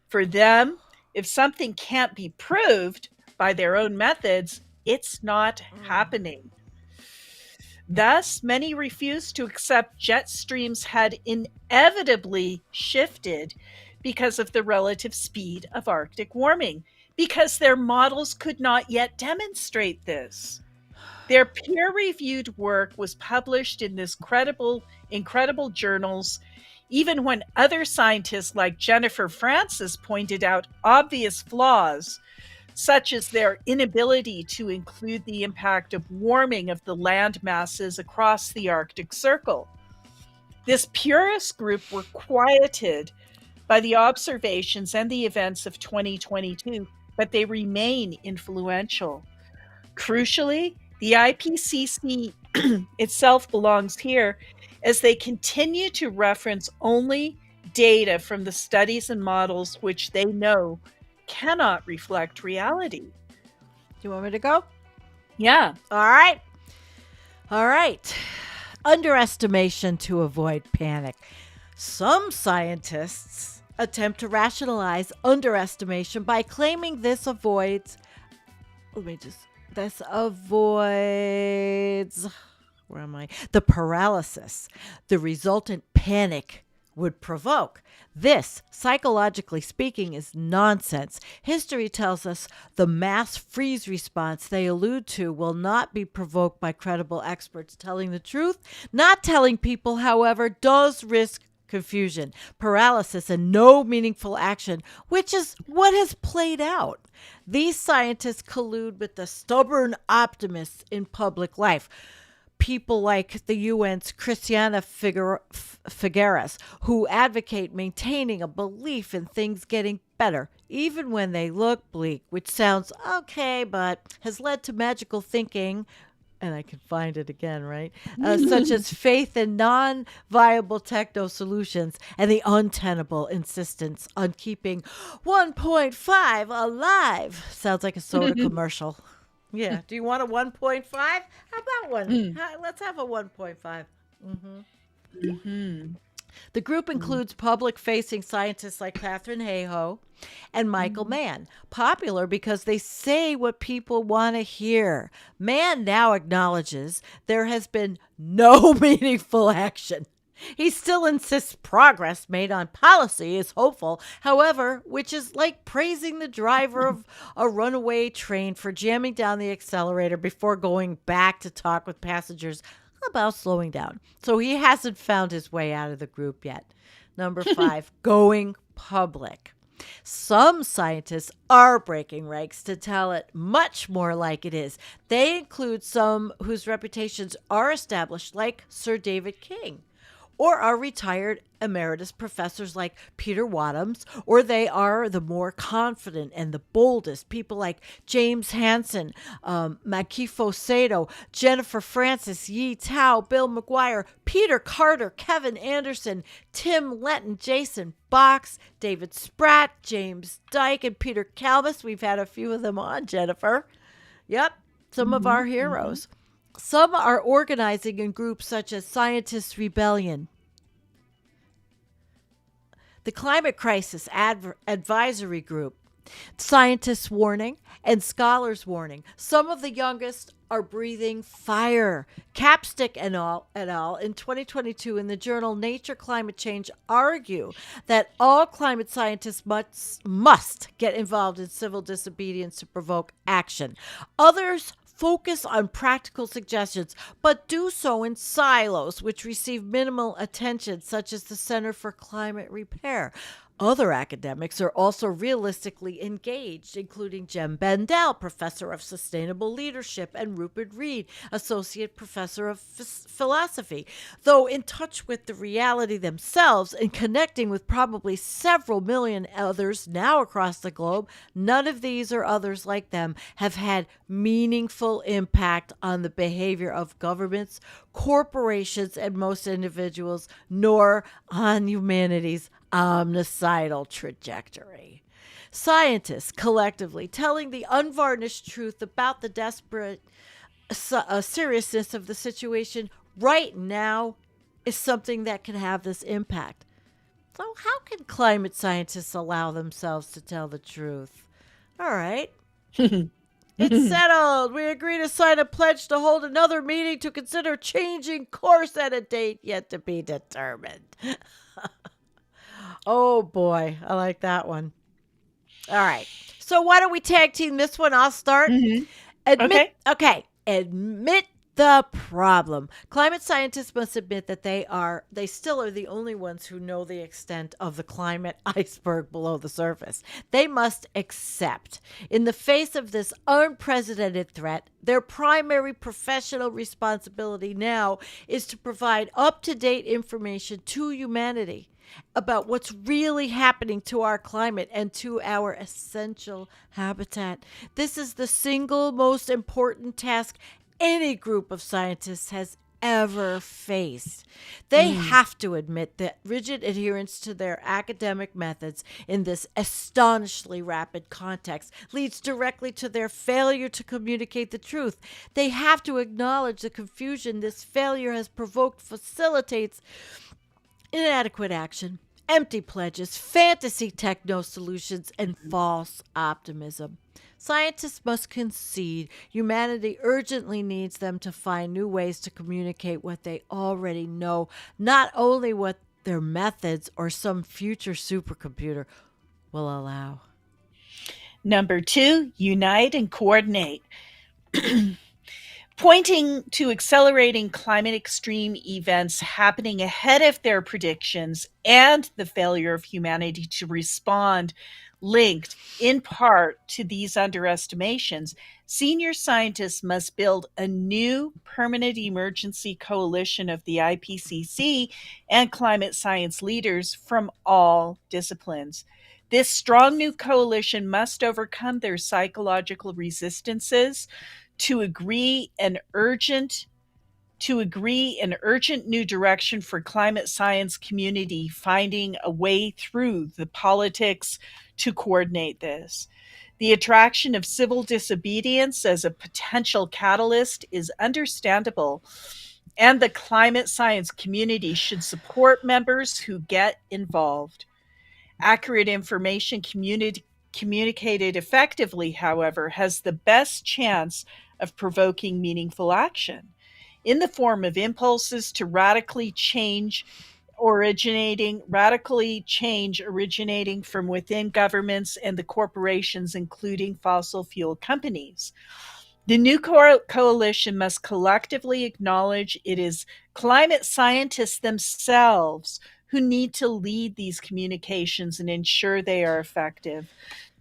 For them, if something can't be proved by their own methods, it's not happening. Thus, many refuse to accept jet streams had inevitably shifted because of the relative speed of Arctic warming, because their models could not yet demonstrate this. Their peer-reviewed work was published in this incredible journals, even when other scientists like Jennifer Francis pointed out obvious flaws, such as their inability to include the impact of warming of the land masses across the Arctic Circle. This purist group were quieted by the observations and the events of 2022, but they remain influential. Crucially, the IPCC itself belongs here, as they continue to reference only data from the studies and models which they know cannot reflect reality. Do you want me to go? Yeah. All right. Underestimation to avoid panic. Some scientists attempt to rationalize underestimation by claiming this avoids the paralysis the resultant panic would provoke. This, psychologically speaking, is nonsense. History tells us the mass freeze response they allude to will not be provoked by credible experts telling the truth. Not telling people, however, does risk confusion, paralysis, and no meaningful action, which is what has played out. These scientists collude with the stubborn optimists in public life. People like the UN's Christiana Figueres, who advocate maintaining a belief in things getting better, even when they look bleak, which sounds okay, but has led to magical thinking, and I can find it again, right? Such as faith in non-viable techno solutions and the untenable insistence on keeping 1.5 alive. Sounds like a soda commercial. Yeah. Do you want a 1.5? How about one? Let's have a 1.5. The group Mm. includes public-facing scientists like Catherine Hayhoe and Michael Mhm. Mann, popular because they say what people want to hear. Mann now acknowledges there has been no meaningful action. He still insists progress made on policy is hopeful, however, which is like praising the driver of a runaway train for jamming down the accelerator before going back to talk with passengers about slowing down. So he hasn't found his way out of the group yet. Number 5, going public. Some scientists are breaking ranks to tell it much more like it is. They include some whose reputations are established, like Sir David King, or are retired emeritus professors like Peter Wadhams, or they are the more confident and the boldest people like James Hansen, Makifo Sato, Jennifer Francis, Yi Tao, Bill McGuire, Peter Carter, Kevin Anderson, Tim Lenton, Jason Box, David Spratt, James Dyke, and Peter Calvis. We've had a few of them on, Jennifer. Yep, some of Mhm. our Mhm. heroes. Some are organizing in groups such as Scientists Rebellion, the Climate Crisis Advisory Group, Scientists Warning, and Scholars Warning. Some of the youngest are breathing fire. Capstick and all et al. In 2022 in the journal Nature Climate Change argue that all climate scientists must get involved in civil disobedience to provoke action. Others focus on practical suggestions, but do so in silos, which receive minimal attention, such as the Center for Climate Repair. Other academics are also realistically engaged, including Jem Bendell, professor of sustainable leadership, and Rupert Reed, associate professor of philosophy. Though in touch with the reality themselves and connecting with probably several million others now across the globe, none of these or others like them have had meaningful impact on the behavior of governments, corporations, and most individuals, nor on humanity's omnicidal trajectory. Scientists collectively telling the unvarnished truth about the desperate seriousness of the situation right now is something that can have this impact. So, how can climate scientists allow themselves to tell the truth? All right. It's settled. We agree to sign a pledge to hold another meeting to consider changing course at a date yet to be determined. Oh boy, I like that one. All right. So why don't we tag team this one? I'll start. Mhm. Admit, Okay. okay, admit the problem. Climate scientists must admit that they still are the only ones who know the extent of the climate iceberg below the surface. They must accept, in the face of this unprecedented threat, their primary professional responsibility now is to provide up-to-date information to humanity about what's really happening to our climate and to our essential habitat. This is the single most important task any group of scientists has ever faced. They Mm. have to admit that rigid adherence to their academic methods in this astonishingly rapid context leads directly to their failure to communicate the truth. They have to acknowledge the confusion this failure has provoked facilitates inadequate action, empty pledges, fantasy techno solutions, and false optimism. Scientists must concede humanity urgently needs them to find new ways to communicate what they already know, not only what their methods or some future supercomputer will allow. Number 2, unite and coordinate. Pointing to accelerating climate extreme events happening ahead of their predictions and the failure of humanity to respond, linked in part to these underestimations, senior scientists must build a new permanent emergency coalition of the IPCC and climate science leaders from all disciplines. This strong new coalition must overcome their psychological resistances to agree an urgent new direction for climate science community, finding a way through the politics to coordinate this. The attraction of civil disobedience as a potential catalyst is understandable, and the climate science community should support members who get involved. Accurate information communicated effectively, however, has the best chance of provoking meaningful action in the form of impulses to radically change originating from within governments and the corporations, including fossil fuel companies. The new coalition must collectively acknowledge it is climate scientists themselves who need to lead these communications and ensure they are effective.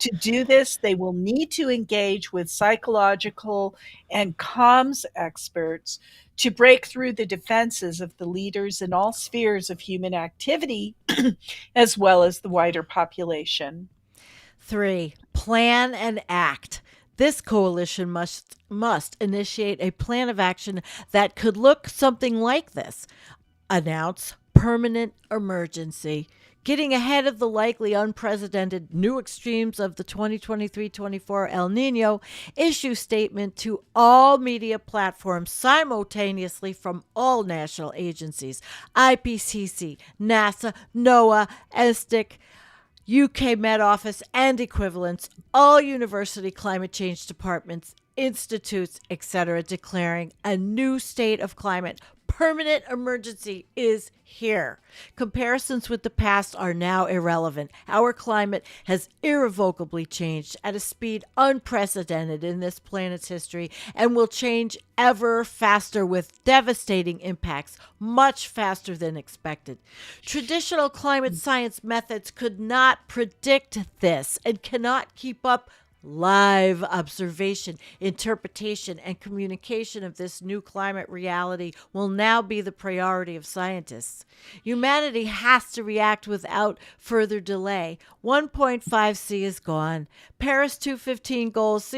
To do this, they will need to engage with psychological and comms experts to break through the defenses of the leaders in all spheres of human activity, as well as the wider population. 3. Plan and act. This coalition must initiate a plan of action that could look something like this. Announce permanent emergency. Getting ahead of the likely unprecedented new extremes of the 2023-24 El Nino, issue statement to all media platforms simultaneously from all national agencies, IPCC, NASA, NOAA, ESTIC, UK Met Office, and equivalents, all university climate change departments, institutes, etc., declaring a new state of climate. Permanent emergency is here. Comparisons with the past are now irrelevant. Our climate has irrevocably changed at a speed unprecedented in this planet's history and will change ever faster with devastating impacts, much faster than expected. Traditional climate science methods could not predict this and cannot keep up. Live observation, interpretation, and communication of this new climate reality will now be the priority of scientists. Humanity has to react without further delay. 1.5C is gone. Paris 215 goals,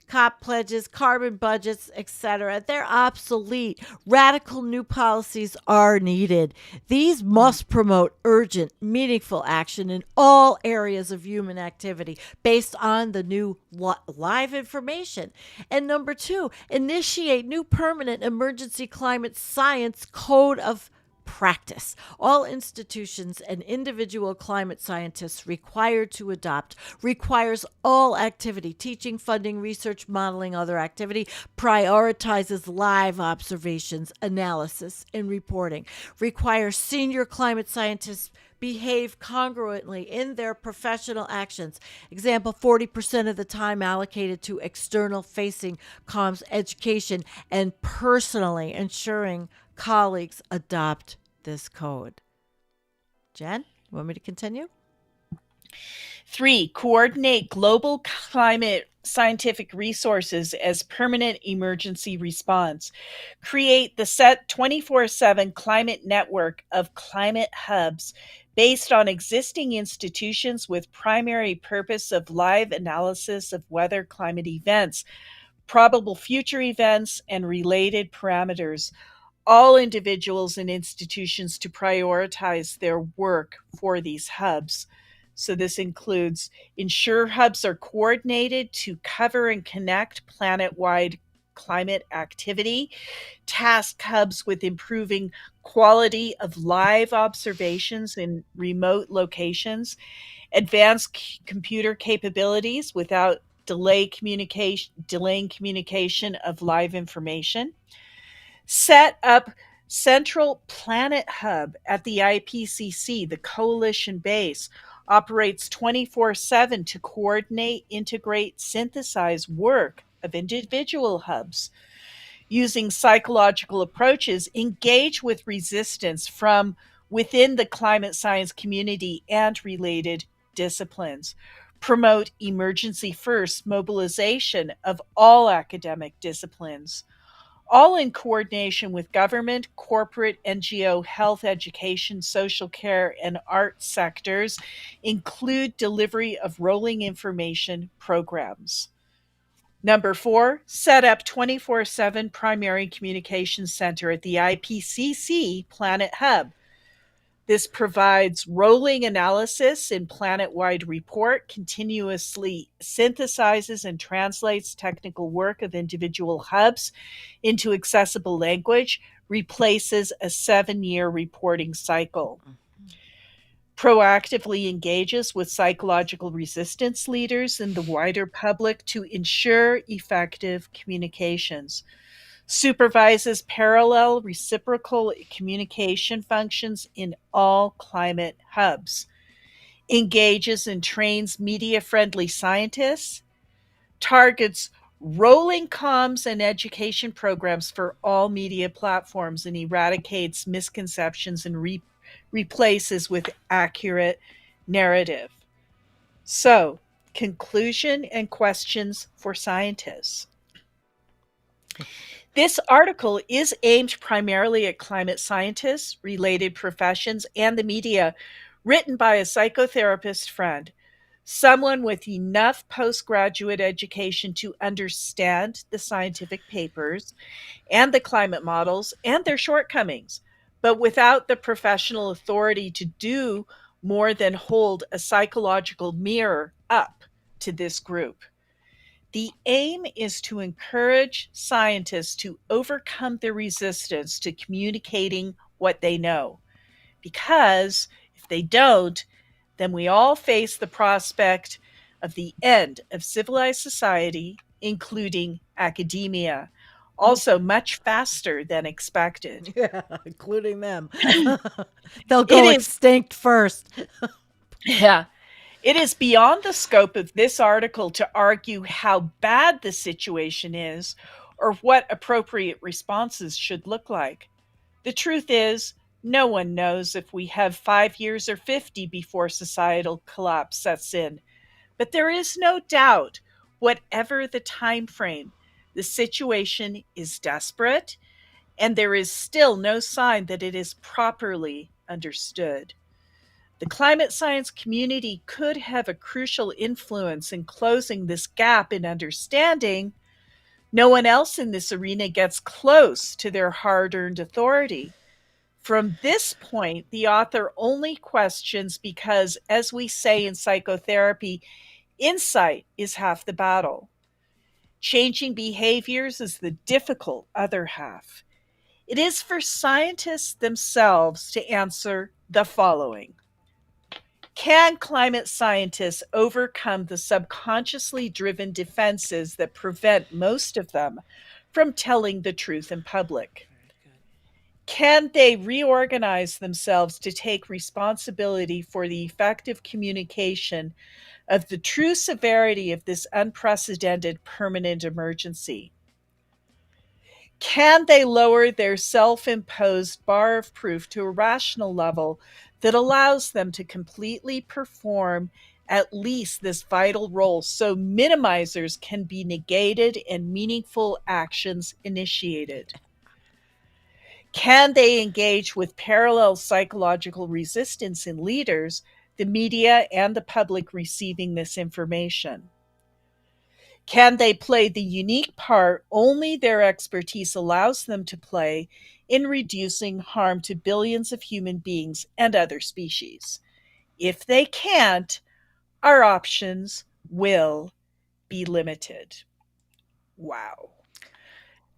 COP pledges, carbon budgets, etc. They're obsolete. Radical new policies are needed. These must promote urgent, meaningful action in all areas of human activity based on the new live information. And number 2, initiate new permanent emergency climate science code of practice. All institutions and individual climate scientists required to adopt, requires all activity, teaching, funding, research, modeling, other activity, prioritizes live observations, analysis, and reporting, requires senior climate scientists behave congruently in their professional actions. Example, 40% of the time allocated to external facing comms, education, and personally ensuring colleagues adopt this code. Jen, you want me to continue? 3, coordinate global climate scientific resources as permanent emergency response. Create the set 24/7 climate network of climate hubs based on existing institutions with primary purpose of live analysis of weather climate events, probable future events, and related parameters. All individuals and institutions to prioritize their work for these hubs. So this includes ensure hubs are coordinated to cover and connect planet-wide climate activity, task hubs with improving quality of live observations in remote locations, advance computer capabilities without delaying communication of live information, set up Central Planet Hub at the IPCC, the coalition base, operates 24/7 to coordinate, integrate, synthesize work of individual hubs. Using psychological approaches, engage with resistance from within the climate science community and related disciplines. Promote emergency first mobilization of all academic disciplines, all in coordination with government, corporate, NGO, health, education, social care, and art sectors, include delivery of rolling information programs. Number 4, set up 24/7 primary communications center at the IPCC Planet Hub. This provides rolling analysis in planet-wide report, continuously synthesizes and translates technical work of individual hubs into accessible language, replaces a 7-year reporting cycle, proactively engages with psychological resistance leaders and the wider public to ensure effective communications, supervises parallel reciprocal communication functions in all climate hubs, engages and trains media friendly scientists, targets rolling comms and education programs for all media platforms, and eradicates misconceptions and replaces with accurate narrative. So, conclusion and questions for scientists. This article is aimed primarily at climate scientists, related professions, and the media, written by a psychotherapist friend, someone with enough postgraduate education to understand the scientific papers and the climate models and their shortcomings, but without the professional authority to do more than hold a psychological mirror up to this group. The aim is to encourage scientists to overcome their resistance to communicating what they know. Because if they don't, then we all face the prospect of the end of civilized society, including academia, also much faster than expected. Yeah, including them. They'll It go is, extinct first. yeah, it is beyond the scope of this article to argue how bad the situation is or what appropriate responses should look like. The truth is, no one knows if we have 5 years or 50 before societal collapse sets in. But there is no doubt, whatever the time frame, the situation is desperate, and there is still no sign that it is properly understood. The climate science community could have a crucial influence in closing this gap in understanding. No one else in this arena gets close to their hard earned authority. From this point, the author only questions because, as we say in psychotherapy, insight is half the battle. Changing behaviors is the difficult other half. It is for scientists themselves to answer the following: can climate scientists overcome the subconsciously driven defenses that prevent most of them from telling the truth in public? Can they reorganize themselves to take responsibility for the effective communication of the true severity of this unprecedented permanent emergency? Can they lower their self imposed bar of proof to a rational level that allows them to completely perform at least this vital role so minimizers can be negated and meaningful actions initiated? Can they engage with parallel psychological resistance in leaders, the media, and the public receiving this information? Can they play the unique part only their expertise allows them to play in reducing harm to billions of human beings and other species? If they can't, our options will be limited. Wow.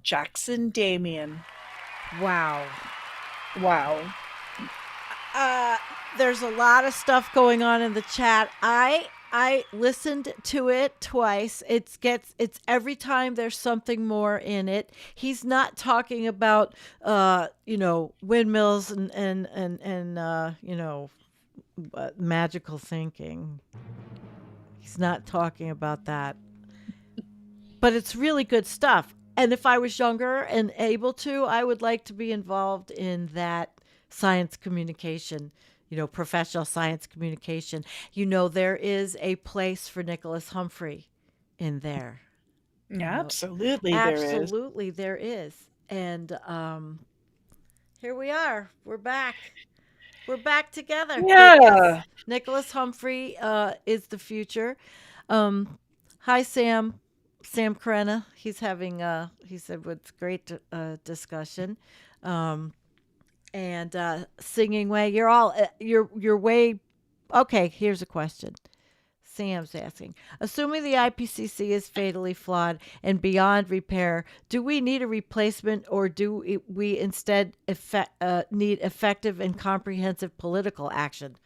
Jackson Damian. Wow. Wow. Uh, there's a lot of stuff going on in the chat. I listened to it twice. It's every time there's something more in it. He's not talking about windmills and magical thinking. He's not talking about that. But it's really good stuff. And if I was younger and able to, I would like to be involved in that science communication, professional science communication. There is a place for Nicholas Humphrey in there. Absolutely, there is. Absolutely, there is. And here we are. We're back. We're back together. Yeah. Nicholas Humphrey is the future. Hi, Sam. Sam Karenna. He's having, he said, with great discussion. And Singing Way. You're all, you're way. Okay, here's a question. Sam's asking, assuming the IPCC is fatally flawed and beyond repair, do we need a replacement, or do we instead need effective and comprehensive political action?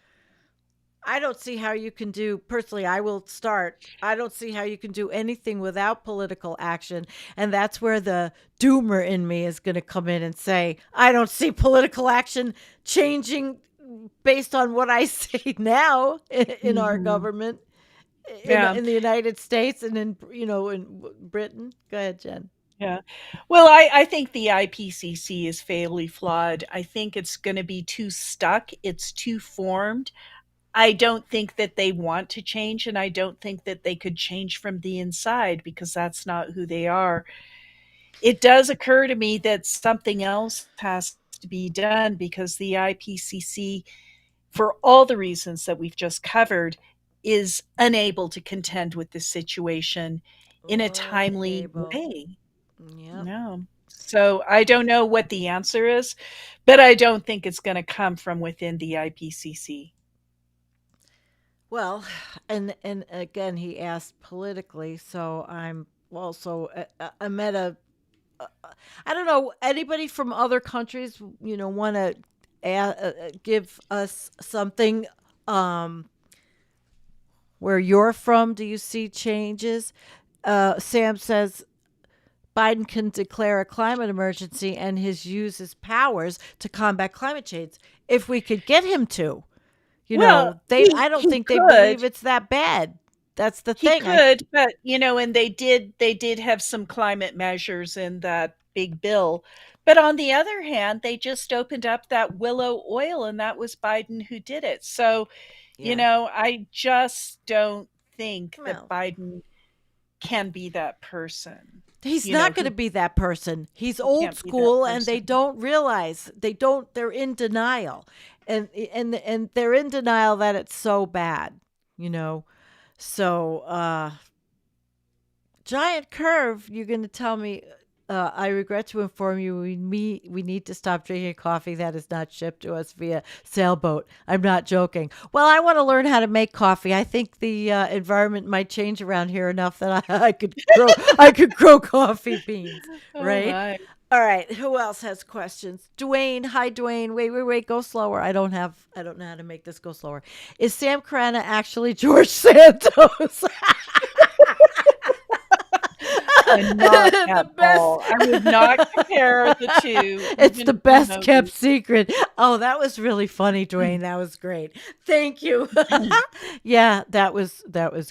I don't see how you can do, personally, I will start. I don't see how you can do anything without political action. And that's where the doomer in me is going to come in and say, I don't see political action changing based on what I see now in our Mhm. government, Yeah. in the United States and in, in Britain. Go ahead, Jen. Yeah. Well, I think the IPCC is fatally flawed. I think it's going to be too stuck. It's too formed. I don't think that they want to change, and I don't think that they could change from the inside because that's not who they are. It does occur to me that something else has to be done because the IPCC, for all the reasons that we've just covered, is unable to contend with this situation in a timely Unable. way. Yep. No. So I don't know what the answer is, but I don't think it's going to come from within the IPCC. Well, and again, he asked politically, so I'm also I'm at a I don't know, anybody from other countries, want to give us something um where you're from. Do you see changes? Sam says Biden can declare a climate emergency and use his powers to combat climate change if we could get him to. Well, They he I don't he think they could. believe it's that bad. That's the He thing. I could, but and they did have some climate measures in that big bill. But on the other hand, they just opened up that Willow oil and that was Biden who did it. So, Yeah. I just don't think that Well, Biden can be that person. he's not going to He be that person. He's he old can't be that school, and they person. don't realize, they're in denial. And they're in denial that it's so bad, you know. So, giant curve, you're going to tell me, I regret to inform you we need to stop drinking coffee that is not shipped to us via sailboat. I'm not joking. Well, I want to learn how to make coffee. I think the environment might change around here enough that I could grow coffee beans, Oh right? my. All right. Who else has questions? Dwayne. Hi, Dwayne. Wait. Go slower. I don't know how to make this go slower. Is Sam Crana actually George Santos? Not at The best. all. I would not compare the 2 It's the even best kept remotely. secret. Oh, that was really funny, Dwayne. That was great. Thank you. Yeah, that was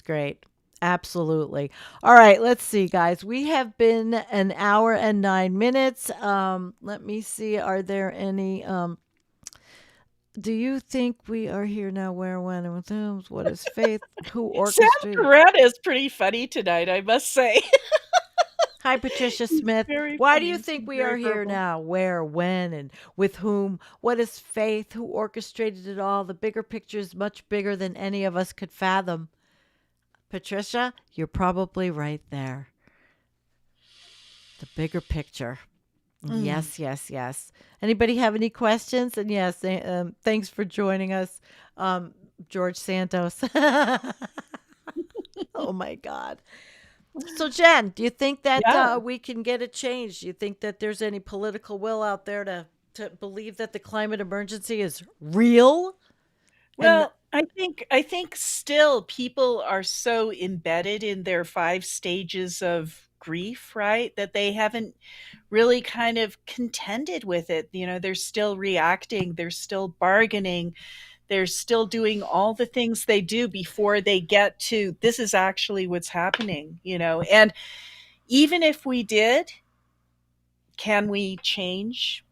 great. Absolutely. All right, let's see, guys. We have been an hour and 9 minutes. Let me see. Are there any do you think we are here now? Where, when, and with whom? What is faith? Who Sam orchestrated? Perret is pretty funny tonight, I must say. Hi, Patricia He's Smith. very Why do you funny. think He's we very are here verbal. now? Where, when, and with whom? What is faith? Who orchestrated it all? The bigger picture is much bigger than any of us could fathom. Patricia, you're probably right there. The bigger picture. Mm. Yes, yes, yes. Anybody have any questions? And yes, thanks for joining us, George Santos. Oh my God. So, Jen, do you think that Yeah. we can get it changed? Do you think that there's any political will out there to believe that the climate emergency is real? And Well, I think still people are so embedded in their 5 stages of grief, right? That they haven't really kind of contended with it. They're still reacting, they're still bargaining, they're still doing all the things they do before they get to this is actually what's happening. And even if we did, can we change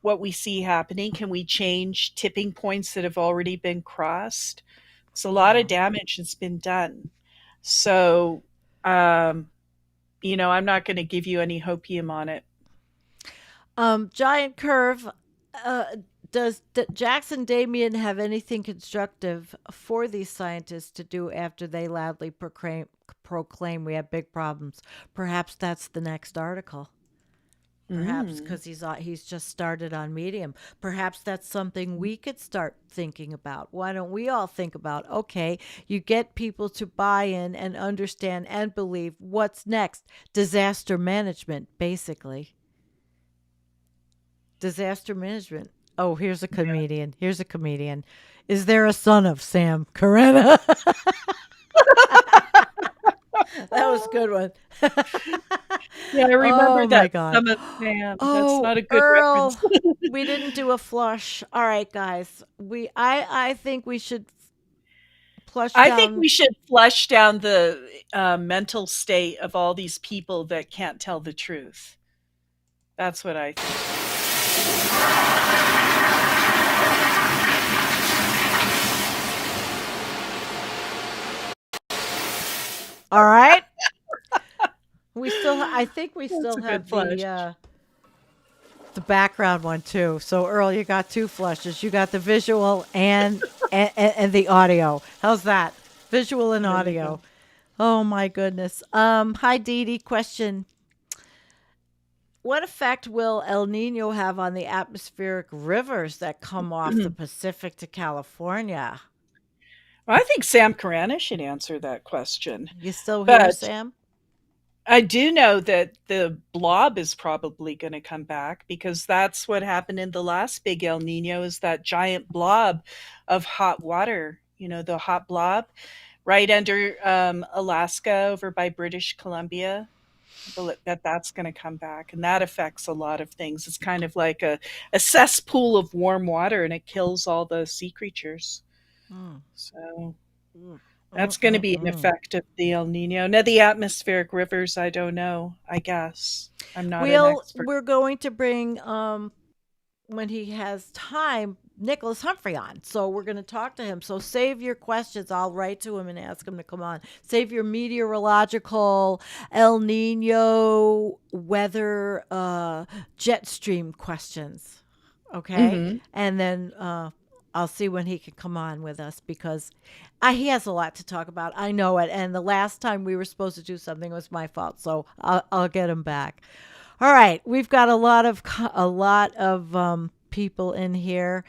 what we see happening? Can we change tipping points that have already been crossed? It's a lot of yeah. damage that's been done. So, um, I'm not going to give you any hopium on it. Giant Curve, uh, does Jackson Damian have anything constructive for these scientists to do after they loudly proclaim we have big problems? Perhaps that's the next article. Perhaps Mm. because he's just started on Medium. Perhaps that's something we could start thinking about. Why don't we all think about, okay, you get people to buy in and understand and believe what's next? Disaster management, basically. Disaster management. Oh, here's a comedian. Here's a comedian. Is there a son of Sam Carena? That was a good one. Yeah, I remember Oh my that God. Some of Sam. That's Oh, not a good reference. Earl, we didn't do a flush. All right, guys. I think we should flush I think down. we should flush down the mental state of all these people that can't tell the truth. That's what I think. All right. I think we That's still a good have flush. the background one too. So Earl, you got two flushes. You got the visual and the audio. How's that? Visual and There we audio. go. Oh my goodness. Hi Dee Dee. Question: what effect will El Nino have on the atmospheric rivers that come off the Pacific to California? I think Sam Carana should answer that question. You still here, But Sam? I do know that the blob is probably going to come back because that's what happened in the last big El Nino is that giant blob of hot water, the hot blob right under Alaska over by British Columbia. That's going to come back and that affects a lot of things. It's kind of like a cesspool of warm water and it kills all the sea creatures. Mm, So mm, that's going to mm, be an mm. effect of the El Nino. Now, the atmospheric rivers, I don't know. I guess I'm not an expert. We're going to bring when he has time, Nicholas Humphrey on. So we're going to talk to him. So save your questions. I'll write to him and ask him to come on. Save your meteorological, El Nino, weather, jet stream questions. Okay. Hmm. And then I'll see when he can come on with us because he has a lot to talk about. I know it. And the last time we were supposed to do something was my fault. So I'll get him back. All right, we've got a lot of people in here.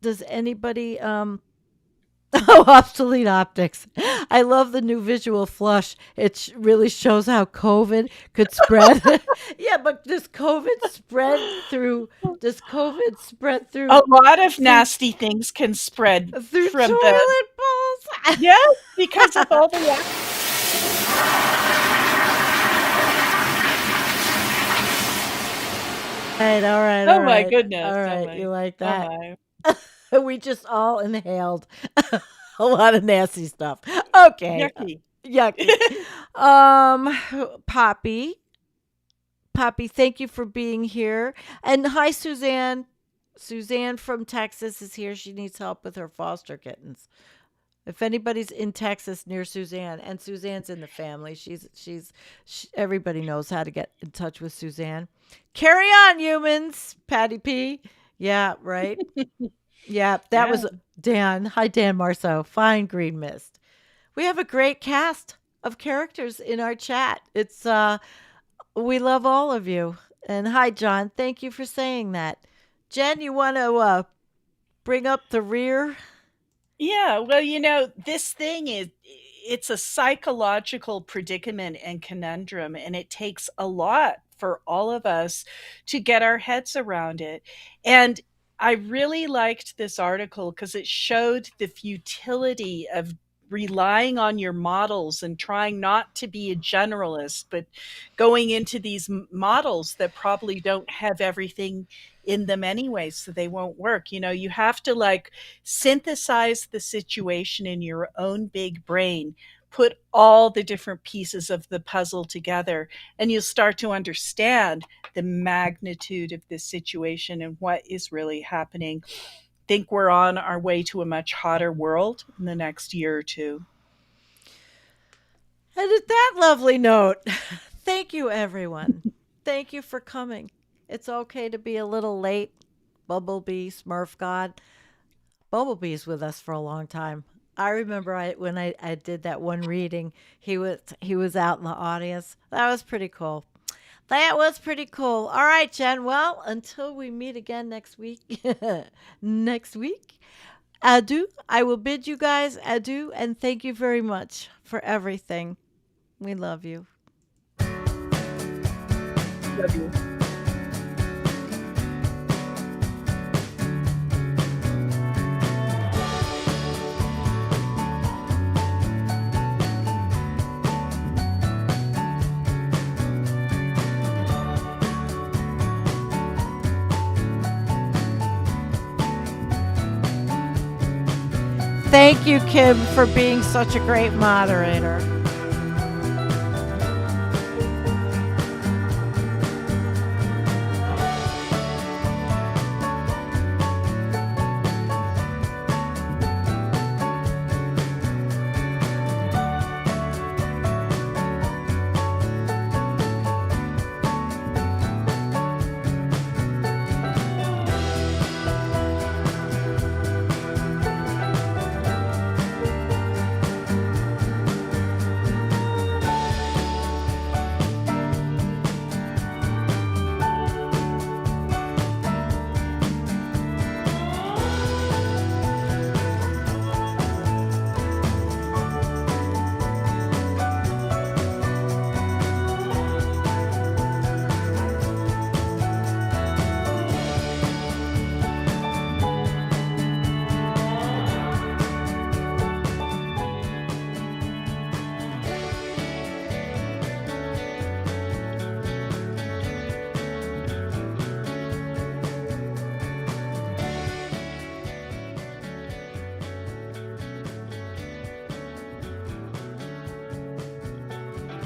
Does anybody oh, obsolete optics. I love the new visual flush. It really shows how COVID could spread. Yeah, but does COVID spread A lot of through nasty things can spread through from the toilet bowls? yes because of all the All right, oh all my right. goodness, All oh right, my, you like oh that? my. We just all inhaled a lot of nasty stuff. Okay. Yucky. Yucky. Um Poppy. Poppy, thank you for being here. And hi Suzanne. Suzanne from Texas is here. She needs help with her foster kittens. If anybody's in Texas near Suzanne, and Suzanne's in the family, everybody knows how to get in touch with Suzanne. Carry on, humans. Patty P. Yeah, right. Yeah, that Yeah. was Dan. Hi, Dan Marceau. Fine green mist. We have a great cast of characters in our chat. We love all of you. And hi, John. Thank you for saying that. Jen, you want to bring up the rear? Yeah, well, this thing it's a psychological predicament and conundrum, and it takes a lot for all of us to get our heads around it. And I really liked this article because it showed the futility of relying on your models and trying not to be a generalist, but going into these models that probably don't have everything in them anyway, so they won't work. You have to like synthesize the situation in your own big brain, put all the different pieces of the puzzle together, and you'll start to understand the magnitude of this situation and what is really happening. Think we're on our way to a much hotter world in the next year or two. And at that lovely note, thank you, everyone. Thank you for coming. It's okay to be a little late. Bumblebee, Smurf God. Bumblebee's with us for a long time. I remember when I did that one reading, he was out in the audience. That was pretty cool. That was pretty cool. All right, Jen. Well, until we meet again next week, next week, adieu. I will bid you guys adieu and thank you very much for everything. We love you. Love you. Thank you, Kim, for being such a great moderator.